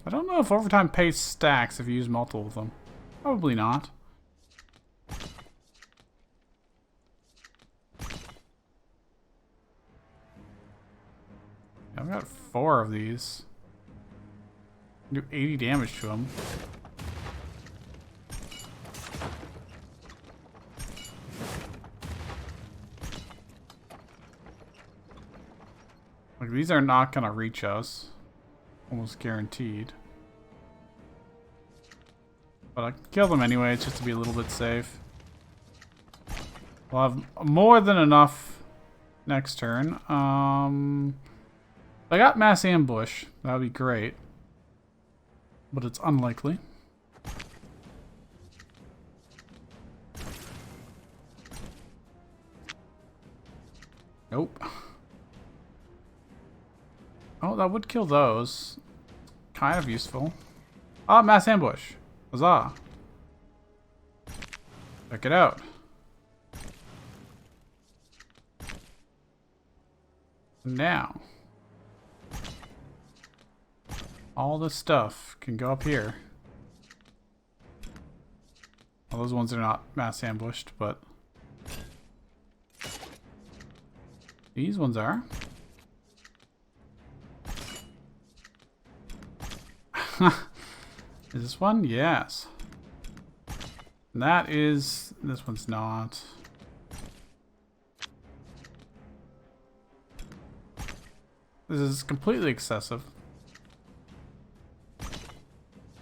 I don't know if overtime pace stacks if you use multiple of them. Probably not. I've got 4 of these. Do 80 damage to them. Like, these are not gonna reach us. Almost guaranteed. But I can kill them anyways, just to be a little bit safe. We'll have more than enough next turn. I got mass ambush. That would be great. But it's unlikely. Nope. Oh, that would kill those. Kind of useful. Ah, mass ambush. Huzzah. Check it out. Now, all this stuff can go up here. Well, those ones are not mass ambushed, but these ones are. Is this one? Yes. And that is... this one's not. This is completely excessive.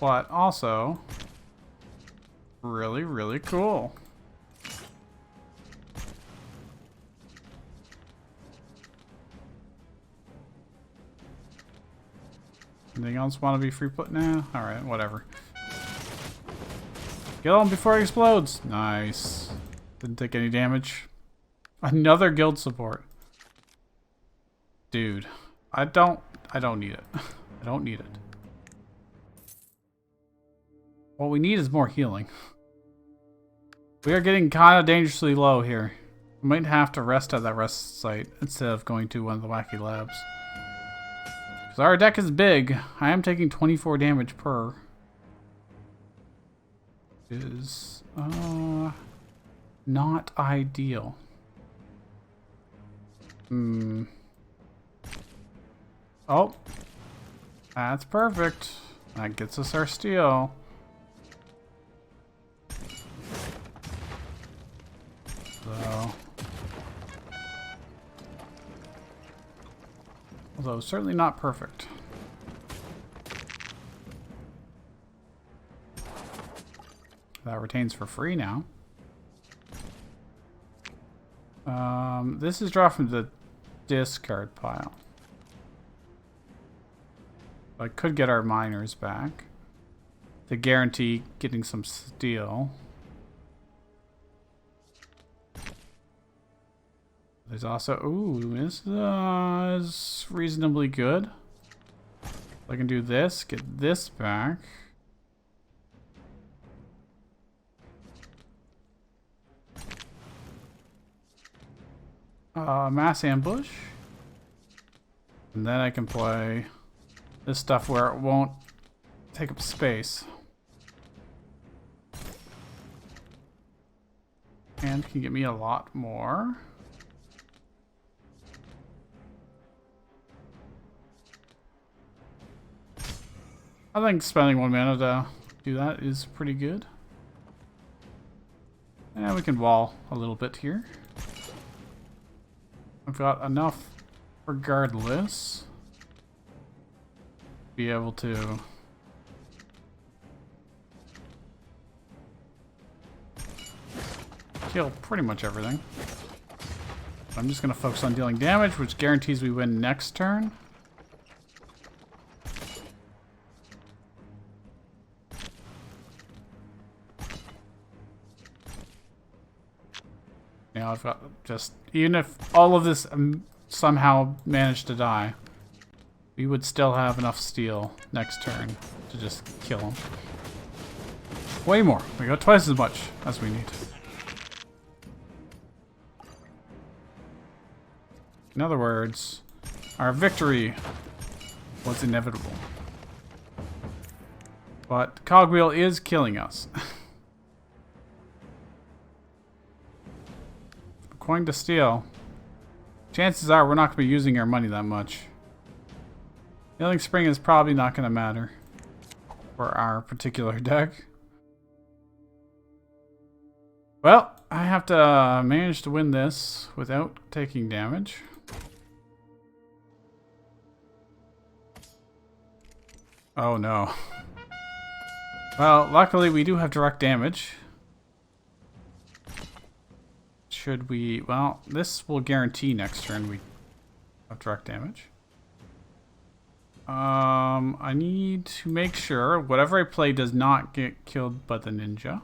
But also... really, really cool. Anything else want to be free put now? Alright, whatever. Kill him before he explodes. Nice. Didn't take any damage. Another guild support. Dude. I don't need it. I don't need it. What we need is more healing. We are getting kind of dangerously low here. We might have to rest at that rest site instead of going to one of the wacky labs. Because our deck is big. I am taking 24 damage per. Is not ideal. Oh, that's perfect. That gets us our steel. So, although certainly not perfect. That retains for free now. This is draw from the discard pile. I could get our miners back to guarantee getting some steel. There's also, ooh, this is reasonably good. I can do this, get this back. Mass ambush. And then I can play this stuff where it won't take up space. And can get me a lot more. I think spending 1 mana to do that is pretty good. And we can wall a little bit here. I've got enough regardless to be able to kill pretty much everything. I'm just going to focus on dealing damage, which guarantees we win next turn. You know, I've got just... Even if all of this somehow managed to die, we would still have enough steel next turn to just kill him. Way more. We got twice as much as we need. In other words, our victory was inevitable. But Cogwheel is killing us. According to steel, chances are we're not going to be using our money that much. Healing Spring is probably not going to matter for our particular deck. Well, I have to manage to win this without taking damage. Oh no. Well, luckily we do have direct damage. Should we... Well, this will guarantee next turn we have direct damage. I need to make sure whatever I play does not get killed by the ninja.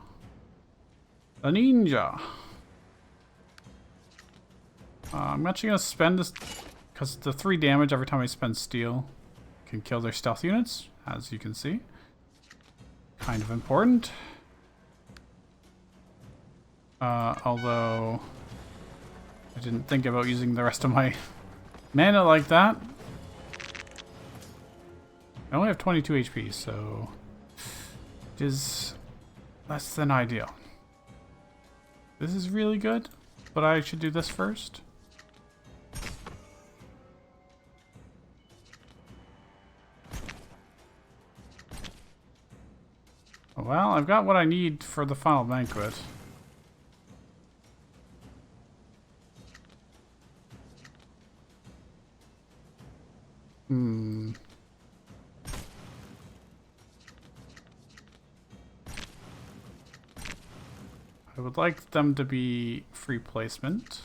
The ninja! I'm actually going to spend this... Because the 3 damage every time I spend steel can kill their stealth units, as you can see. Kind of important. Although I didn't think about using the rest of my mana like that. I only have 22 HP, so it is less than ideal. This is really good, but I should do this first. Well, I've got what I need for the final banquet. I would like them to be free placement.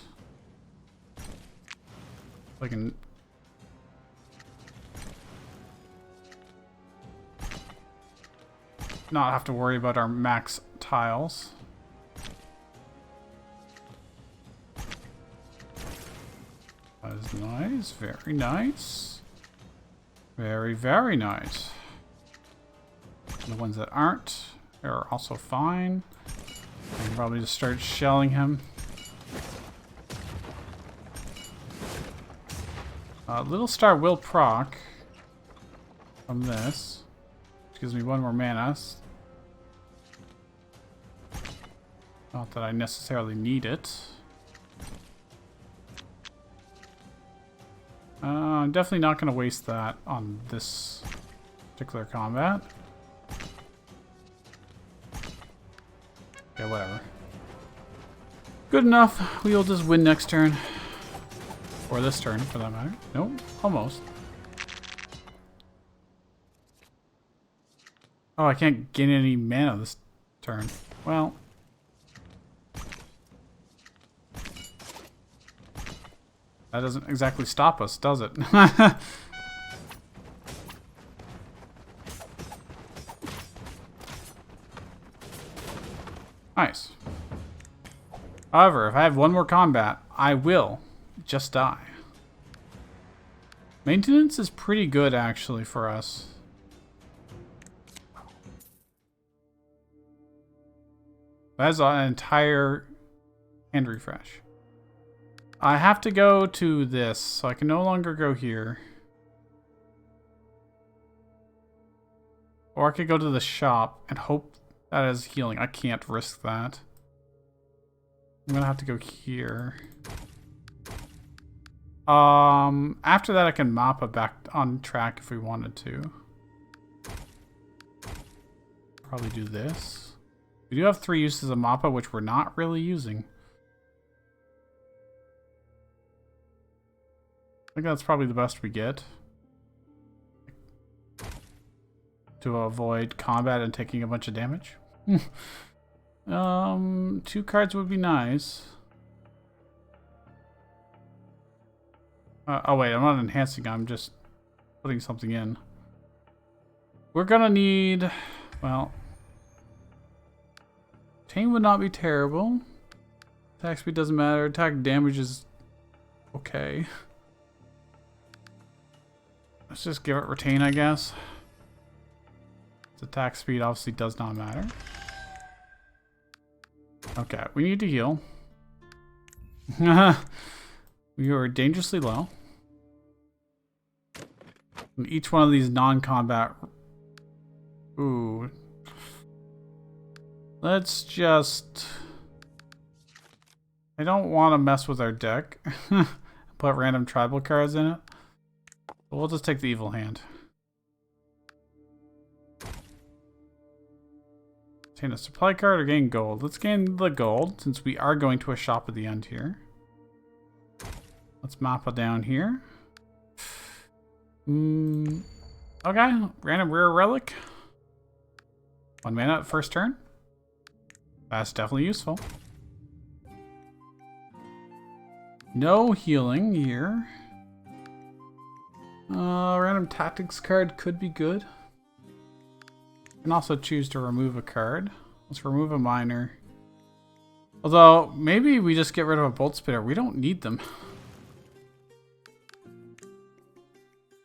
I can... not have to worry about our max tiles. That is nice. Very nice. Very, very nice. And the ones that aren't are also fine. I can probably just start shelling him. Little Star will proc from this, which gives me 1 more mana. Not that I necessarily need it. I'm definitely not going to waste that on this particular combat. Okay, whatever. Good enough. We'll just win next turn. Or this turn, for that matter. Nope, almost. Oh, I can't gain any mana this turn. Well... that doesn't exactly stop us, does it? Nice. However, if I have 1 more combat, I will just die. Maintenance is pretty good, actually, for us. That's an entire hand refresh. I have to go to this, so I can no longer go here. Or I could go to the shop and hope that is healing. I can't risk that. I'm gonna have to go here. After that I can Mappa back on track if we wanted to. Probably do this. We do have 3 uses of Mappa, which we're not really using. I think that's probably the best we get. To avoid combat and taking a bunch of damage. 2 cards would be nice. Oh wait, I'm not enhancing, I'm just putting something in. We're gonna need... well... Tame would not be terrible. Attack speed doesn't matter. Attack damage is okay. Let's just give it retain, I guess. Its attack speed obviously does not matter. Okay, we need to heal. We are dangerously low. And each one of these non-combat... Ooh. Let's just... I don't want to mess with our deck. Put random tribal cards in it. But we'll just take the evil hand. Obtain a supply card or gain gold. Let's gain the gold since we are going to a shop at the end here. Let's map it down here. Okay, random rare relic. 1 mana first turn. That's definitely useful. No healing here. Random tactics card could be good. You can also choose to remove a card. Let's remove a miner. Although, maybe we just get rid of a bolt spitter. We don't need them.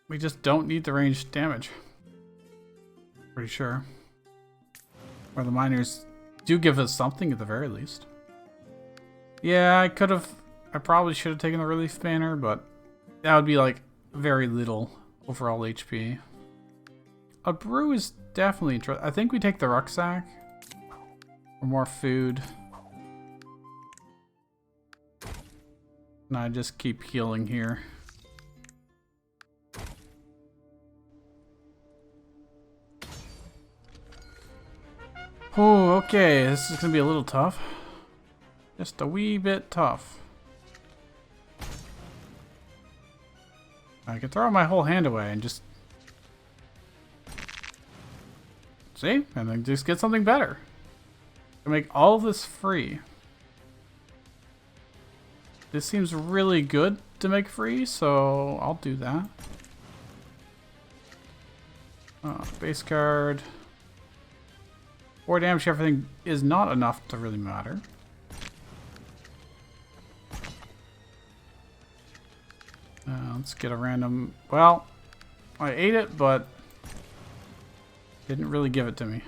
We just don't need the ranged damage. Pretty sure. Or the miners do give us something at the very least. Yeah, I probably should have taken the relief banner, but that would be like very little overall HP. A brew is definitely interesting. I think we take the rucksack for more food. And I just keep healing here. Oh, okay. This is gonna be a little tough. Just a wee bit tough. I could throw my whole hand away and just... See? And then just get something better. To make all this free. This seems really good to make free, so I'll do that. Base card. 4 damage, everything is not enough to really matter. Let's get a random... Well, I ate it, but didn't really give it to me.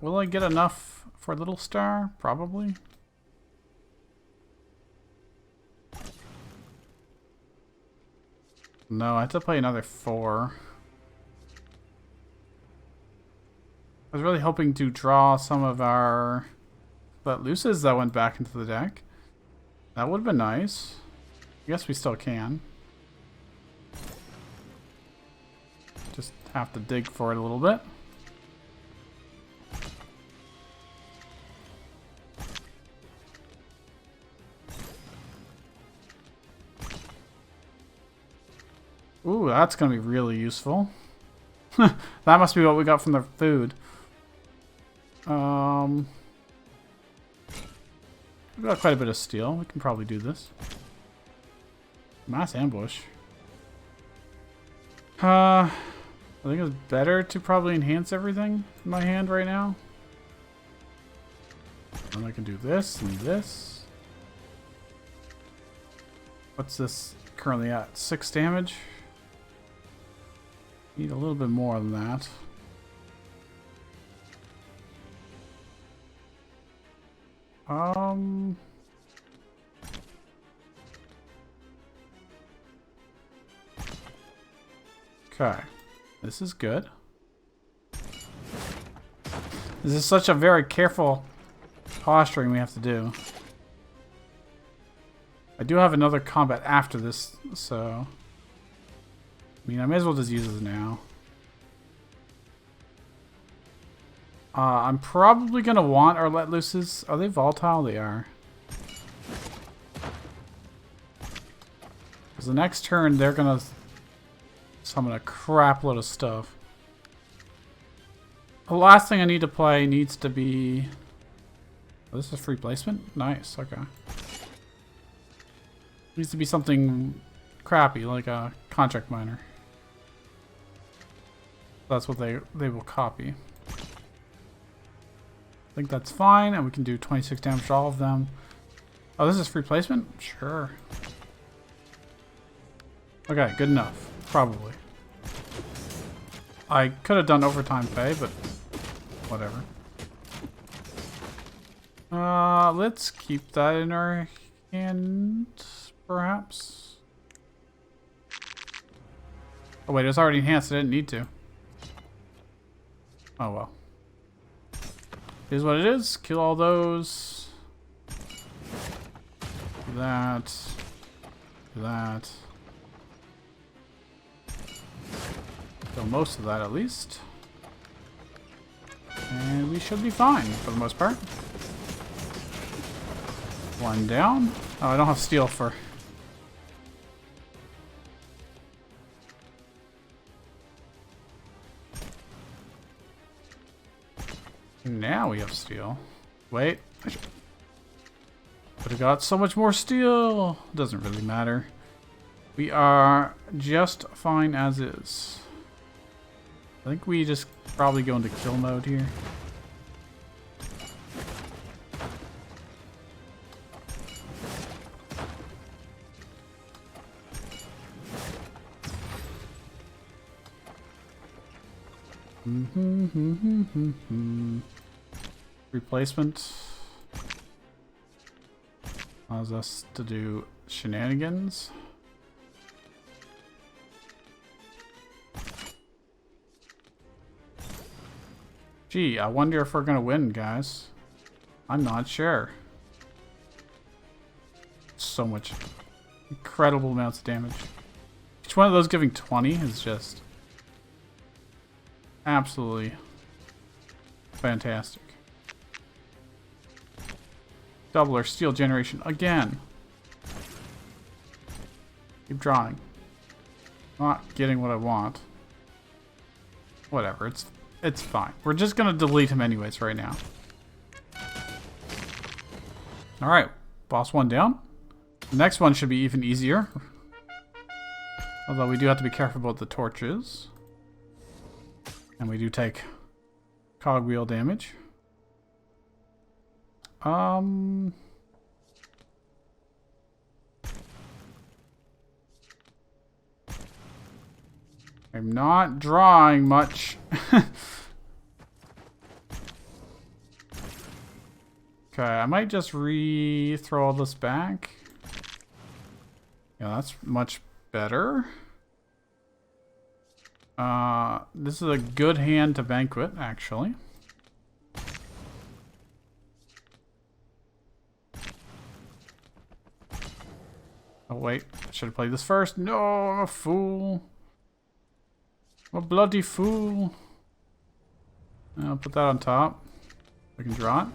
Will I get enough for Little Star? Probably. No, I have to play another 4. I was really hoping to draw some of our Luces that went back into the deck. That would have been nice. I guess we still can. Just have to dig for it a little bit. Ooh, that's gonna be really useful. That must be what we got from the food. We've got quite a bit of steel. We can probably do this. Mass ambush. I think it's better to probably enhance everything in my hand right now. And I can do this and this. What's this currently at? 6 damage? Need a little bit more than that. Okay. This is good. This is such a very careful posturing we have to do. I do have another combat after this, so... I mean, I may as well just use this now. I'm probably going to want our Let Looses. Are they volatile? They are. Because the next turn, they're going to summon a crap load of stuff. The last thing I need to play needs to be Oh, this is free placement? Nice, okay. Needs to be something crappy, like a contract miner. That's what they will copy. I think that's fine, and we can do 26 damage to all of them. Oh, this is free placement? Sure. Okay, good enough. Probably. I could have done overtime pay, but whatever. Let's keep that in our hand, perhaps. Oh wait, it was already enhanced. I didn't need to. Oh well. Here's what it is. Kill all those. Do that. Do that. Kill most of that at least. And we should be fine for the most part. One down. Oh, I don't have steel for... Now we have steel. Wait. I should have got so much more steel. Doesn't really matter. We are just fine as is. I think we just probably go into kill mode here. Replacement allows us to do shenanigans. Gee, I wonder if we're gonna win, guys. I'm not sure. So much incredible amounts of damage. Each one of those giving 20 is just absolutely fantastic. Double our steel generation again. Keep drawing. Not getting what I want. Whatever, it's fine. We're just gonna delete him anyways right now. Alright, boss one down. The next one should be even easier. Although we do have to be careful about the torches. And we do take cogwheel damage. I'm not drawing much. Okay, I might just throw all this back. Yeah, that's much better. This is a good hand to banquet, actually. Oh wait, I should have played this first. No, I'm a fool. I'm a bloody fool. I'll put that on top. I can draw it.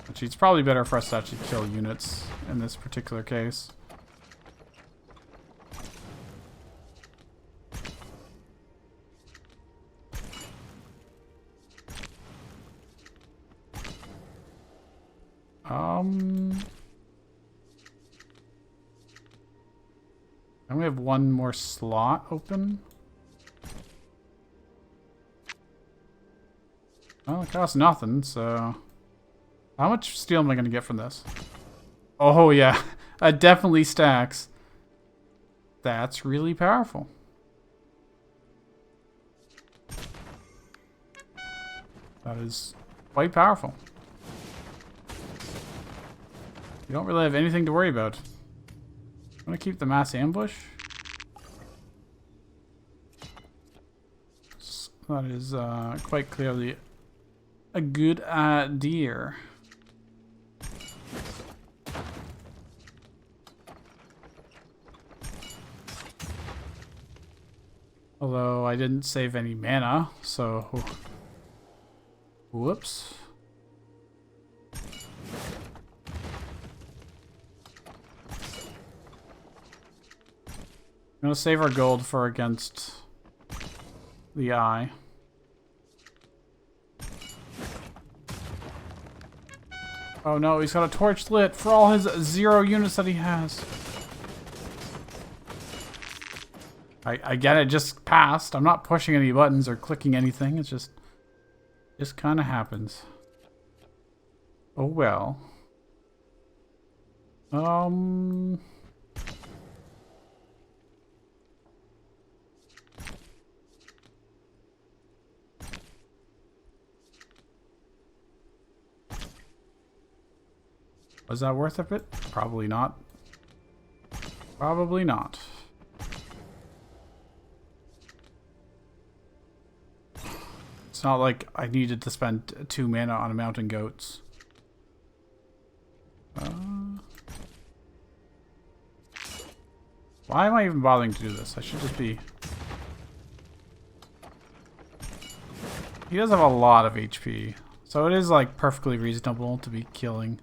Actually, it's probably better for us to actually kill units in this particular case. And we have one more slot open. Well, it costs nothing, so... How much steel am I going to get from this? Oh, yeah. It definitely stacks. That's really powerful. That is quite powerful. You don't really have anything to worry about. I'm going to keep the mass ambush. That is quite clearly a good idea. Although I didn't save any mana, so... Whoops. I'm gonna save our gold for against the eye. Oh no, he's got a torch lit for all his 0 units that he has. I get it, just passed. I'm not pushing any buttons or clicking anything. It's just kind of happens. Oh well. Was that worth it? Probably not. Probably not. It's not like I needed to spend 2 mana on a mountain goats. Why am I even bothering to do this? I should just be... He does have a lot of HP. So it is like perfectly reasonable to be killing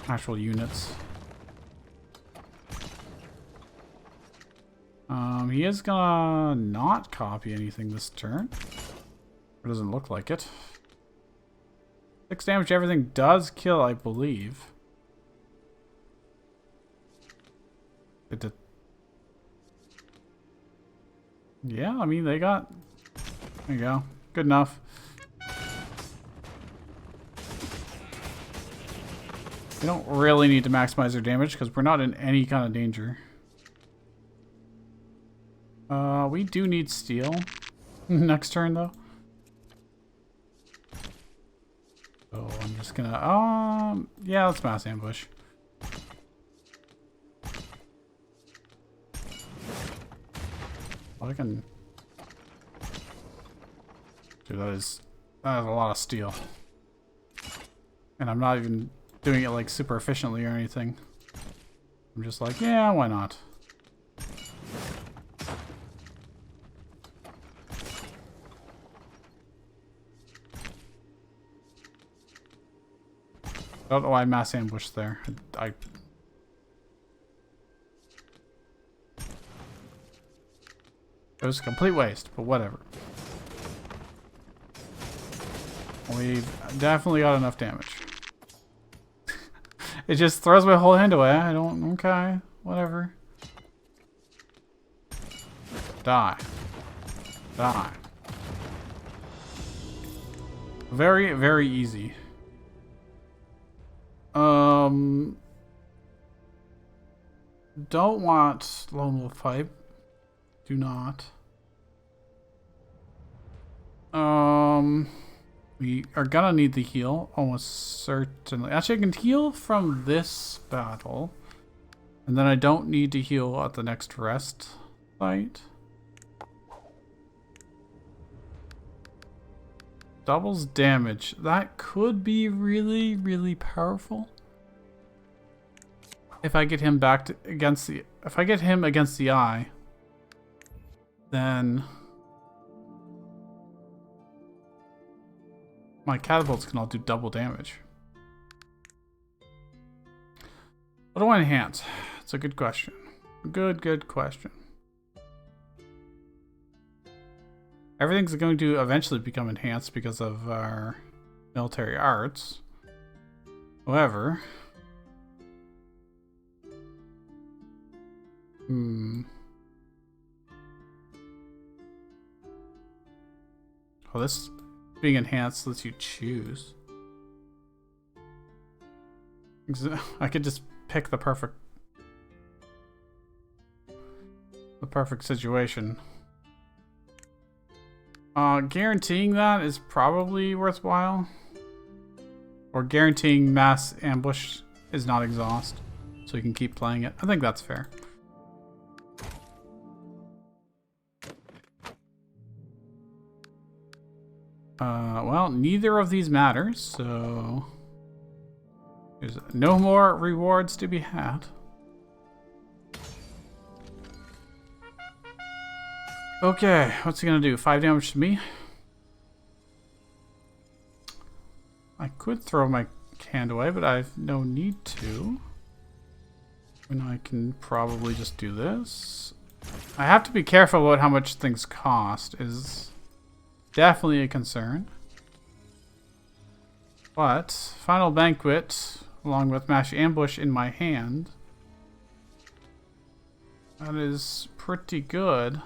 actual units. He is gonna not copy anything this turn. It doesn't look like it. 6 damage, everything does kill, I believe. It did. Yeah, I mean, they got... There you go. Good enough. We don't really need to maximize their damage because we're not in any kind of danger. We do need steel next turn though. So I'm just gonna, yeah, let's mass ambush. Well, I can... Dude, that is a lot of steel. And I'm not even doing it like super efficiently or anything. I'm just like, yeah, why not? I don't know why I mass ambushed there. It was a complete waste, but whatever. We've definitely got enough damage. It just throws my whole hand away. I don't... Okay. Whatever. Die. Die. Very, very easy. Don't want Lone Wolf Pipe. Do not. We are gonna need the heal, almost certainly. Actually, I can heal from this battle. And then I don't need to heal at the next rest site. Doubles damage. That could be really, really powerful. If I get him back to, against the... If I get him against the eye, then... my catapults can all do double damage. What do I enhance? It's a good question. Good question. Everything's going to eventually become enhanced because of our military arts. However... Oh, this being enhanced lets you choose. I could just pick the perfect situation. Guaranteeing that is probably worthwhile. Or guaranteeing mass ambush is not exhaust, so you can keep playing it. I think that's fair. Well, neither of these matters, so there's no more rewards to be had. Okay, what's he gonna do? 5 damage to me? I could throw my hand away, but I have no need to. And I can probably just do this. I have to be careful about how much things cost, is definitely a concern. But Final Banquet, along with Mash Ambush in my hand, that is pretty good.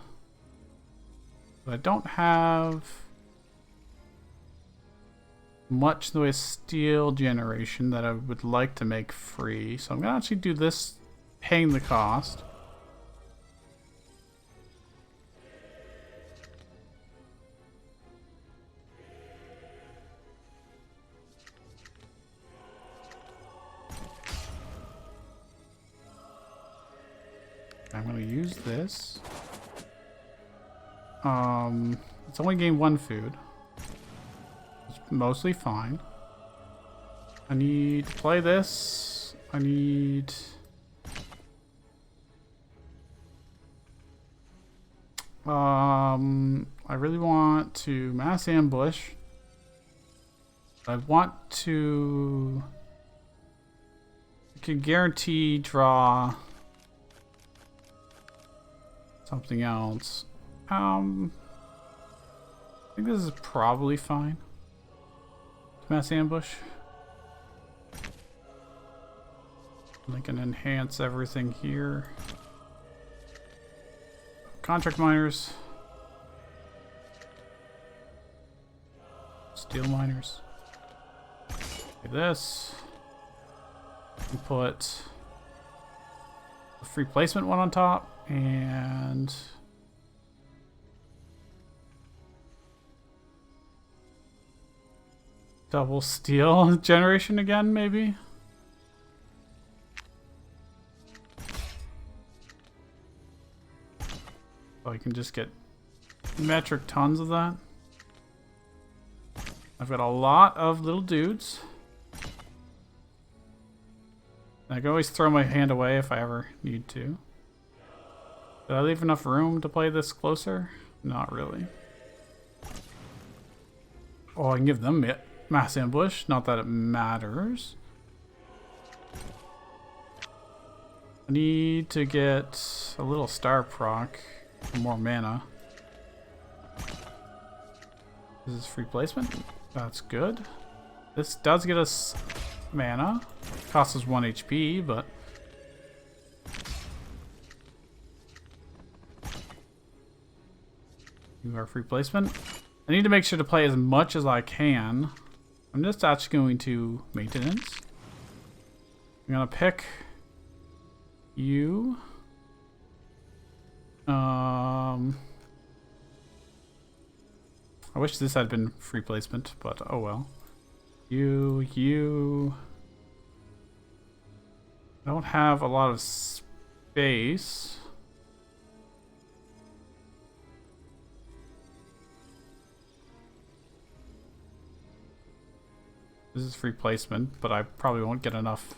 But I don't have much in the way of steel generation that I would like to make free. So I'm going to actually do this, paying the cost. I'm going to use this. It's only gained 1 food. It's mostly fine. I need to play this. I need... I really want to mass ambush. I want to... I can guarantee draw something else. I think this is probably fine. Mass ambush. I can enhance everything here. Contract miners. Steel miners. Okay, this. We put a free placement one on top and double steel generation again, maybe? So I can just get metric tons of that. I've got a lot of little dudes. I can always throw my hand away if I ever need to. Did I leave enough room to play this closer? Not really. Oh, I can give them mass ambush. Not that it matters. I need to get a little star proc for more mana. This is free placement. That's good. This does get us mana. Costs us 1 HP, but you are free placement. I need to make sure to play as much as I can. I'm just actually going to maintenance. I'm gonna pick you. I wish this had been free placement, but oh well. You. I don't have a lot of space. This is free placement, but I probably won't get enough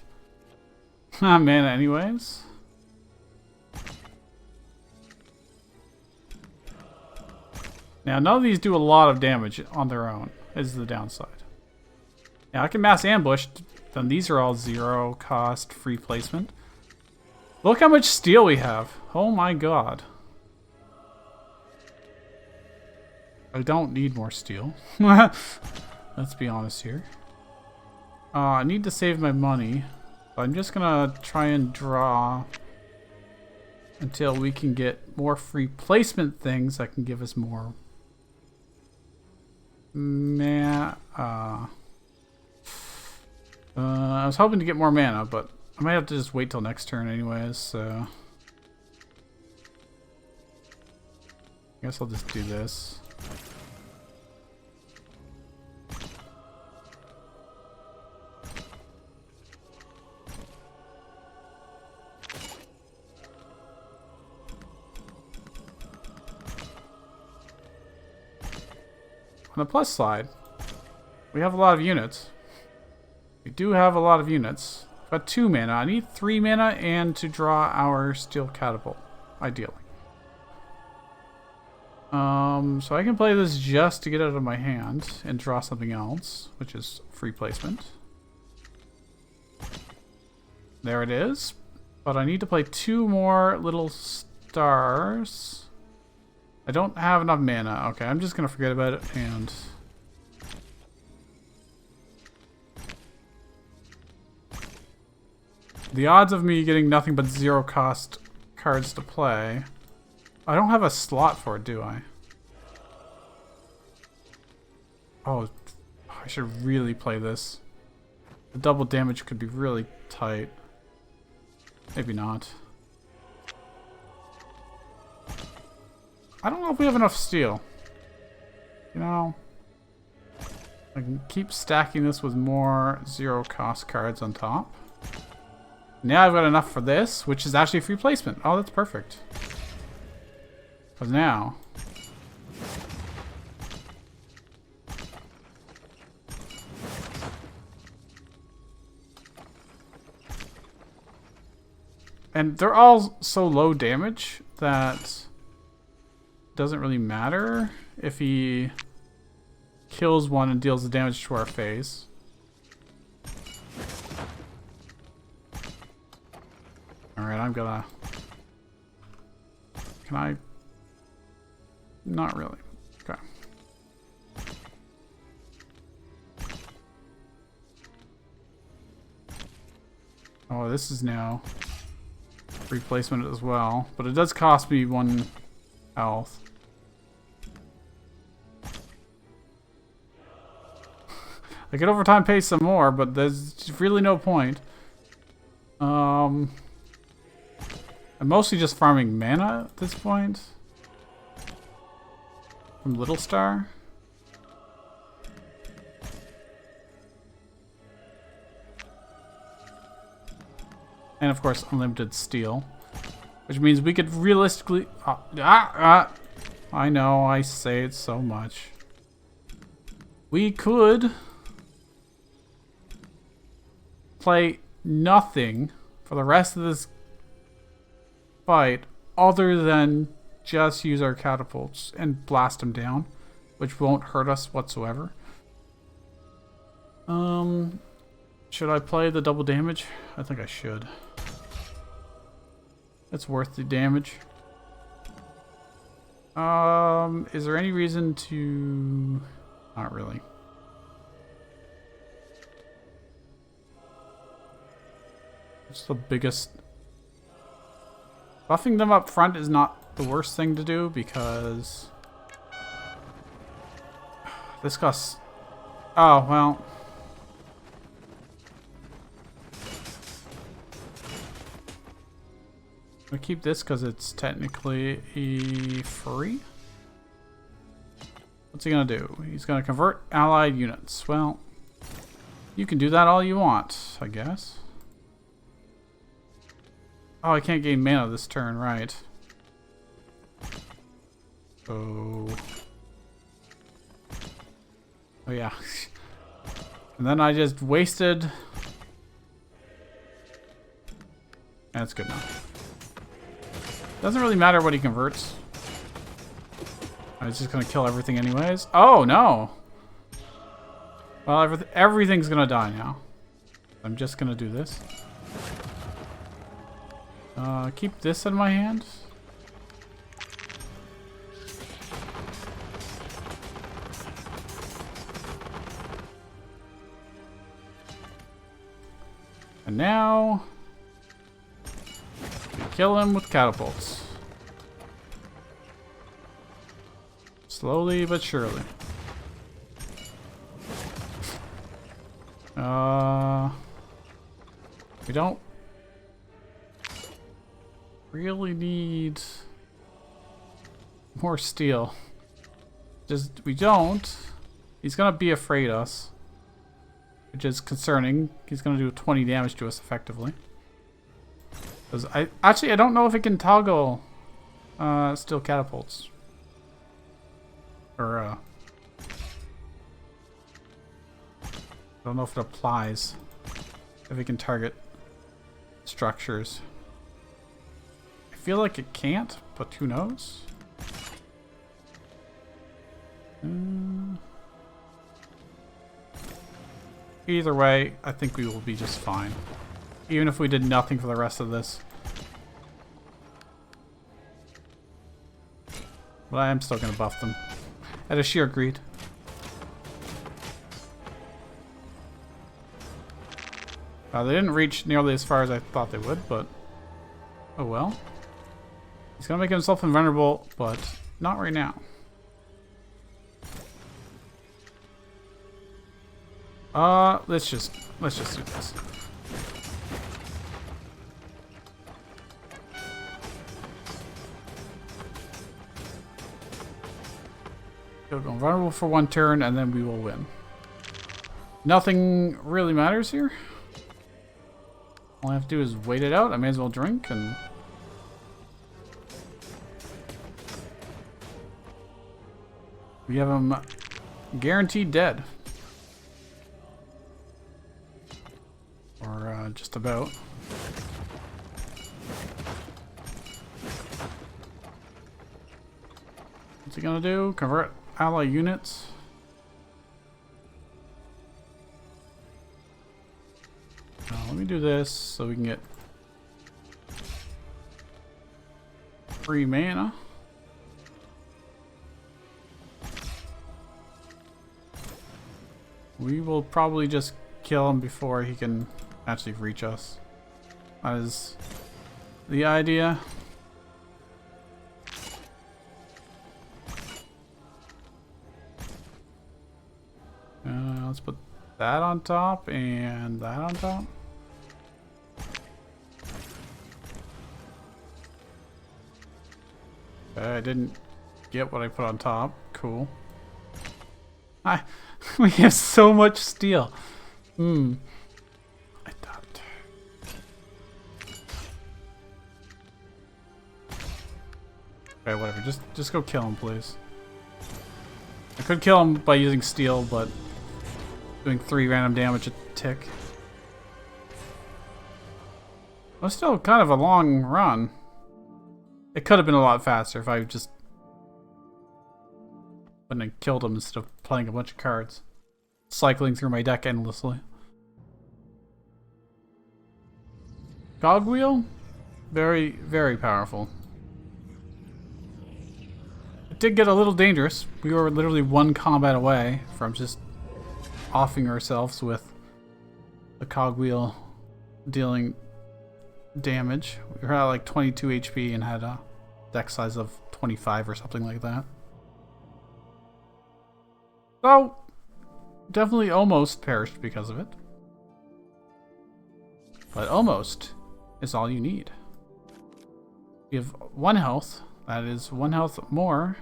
mana anyways. Now, none of these do a lot of damage on their own, is the downside. Now, I can mass ambush, then these are all 0 cost free placement. Look how much steel we have. Oh my god. I don't need more steel. Let's be honest here. I need to save my money. I'm just gonna try and draw until we can get more free placement things that can give us more mana. I was hoping to get more mana, but I might have to just wait till next turn anyways, so I guess I'll just do this. On the plus side, we have a lot of units. We do have a lot of units. I've got 2 mana. I need 3 mana and to draw our steel catapult, ideally. So I can play this just to get it out of my hand and draw something else, which is free placement. There it is. But I need to play 2 more little stars. I don't have enough mana. Okay, I'm just gonna forget about it and The odds of me getting nothing but 0 cost cards to play. I don't have a slot for it, do I? Oh, I should really play this. The double damage could be really tight. Maybe not. I don't know if we have enough steel. You know, I can keep stacking this with more 0 cost cards on top. Now I've got enough for this, which is actually a free placement. Oh, that's perfect. Because now... And they're all so low damage that it doesn't really matter if he kills one and deals the damage to our face. Alright, I'm gonna... Can I... Not really. Okay. Oh, this is now replacement as well, but it does cost me 1 health. I could overtime pay some more, but there's really no point. I'm mostly just farming mana at this point. From Little Star. And of course, unlimited steel. Which means we could realistically... I know, I say it so much. We could... play nothing for the rest of this fight other than just use our catapults and blast them down, which won't hurt us whatsoever. Should I play the double damage? I think I should. It's worth the damage. Is there any reason to... Not really. It's the biggest... Buffing them up front is not the worst thing to do because... This costs... Oh, well... I keep this because it's technically free. What's he gonna do? He's gonna convert allied units. Well, you can do that all you want, I guess. Oh, I can't gain mana this turn, right? Oh yeah. And then I just wasted. That's good enough. Doesn't really matter what he converts. I was just gonna kill everything anyways. Oh no! Well, everything's gonna die now. I'm just gonna do this. Keep this in my hand. And now... kill him with catapults. Slowly but surely. We don't really need more steel. We don't. He's gonna be afraid of us, which is concerning. He's gonna do 20 damage to us effectively. I don't know if it can toggle steel catapults. Or I don't know if it applies. If it can target structures. I feel like it can't, but who knows? Either way, I think we will be just fine. Even if we did nothing for the rest of this. But I am still going to buff them. Out of sheer greed. They didn't reach nearly as far as I thought they would, but oh well. He's gonna make himself invulnerable, but not right now. Let's just do this. He'll go invulnerable for one turn, and then we will win. Nothing really matters here. All I have to do is wait it out. I may as well drink and... we have him guaranteed dead. Or just about. What's he gonna do? Convert ally units. Let me do this so we can get free mana. We will probably just kill him before he can actually reach us. That is the idea. Let's put that on top and that on top. Okay, I didn't get what I put on top. Cool. We have so much steel. I thought. Okay, whatever. Just go kill him, please. I could kill him by using steel, but doing 3 random damage a tick. Well, still kind of a long run. It could have been a lot faster if I just wouldn't have killed him instead of playing a bunch of cards. Cycling through my deck endlessly. Cogwheel? Very, very powerful. It did get a little dangerous. We were literally 1 combat away from just offing ourselves with the cogwheel dealing damage. We were at like 22 HP and had a deck size of 25 or something like that. So, definitely almost perished because of it. But almost is all you need. You have 1 health. That is 1 health more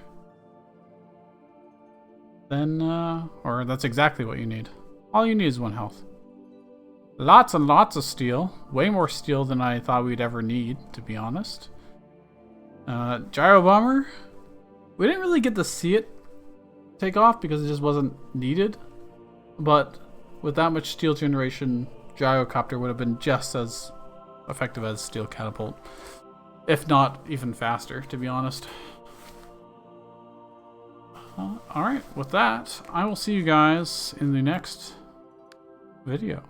than, or that's exactly what you need. All you need is 1 health. Lots and lots of steel. Way more steel than I thought we'd ever need, to be honest. Gyro Bomber. We didn't really get to see it take off because it just wasn't needed. But with that much steel generation, Gyrocopter would have been just as effective as Steel Catapult. If not even faster, to be honest. Alright, with that, I will see you guys in the next video.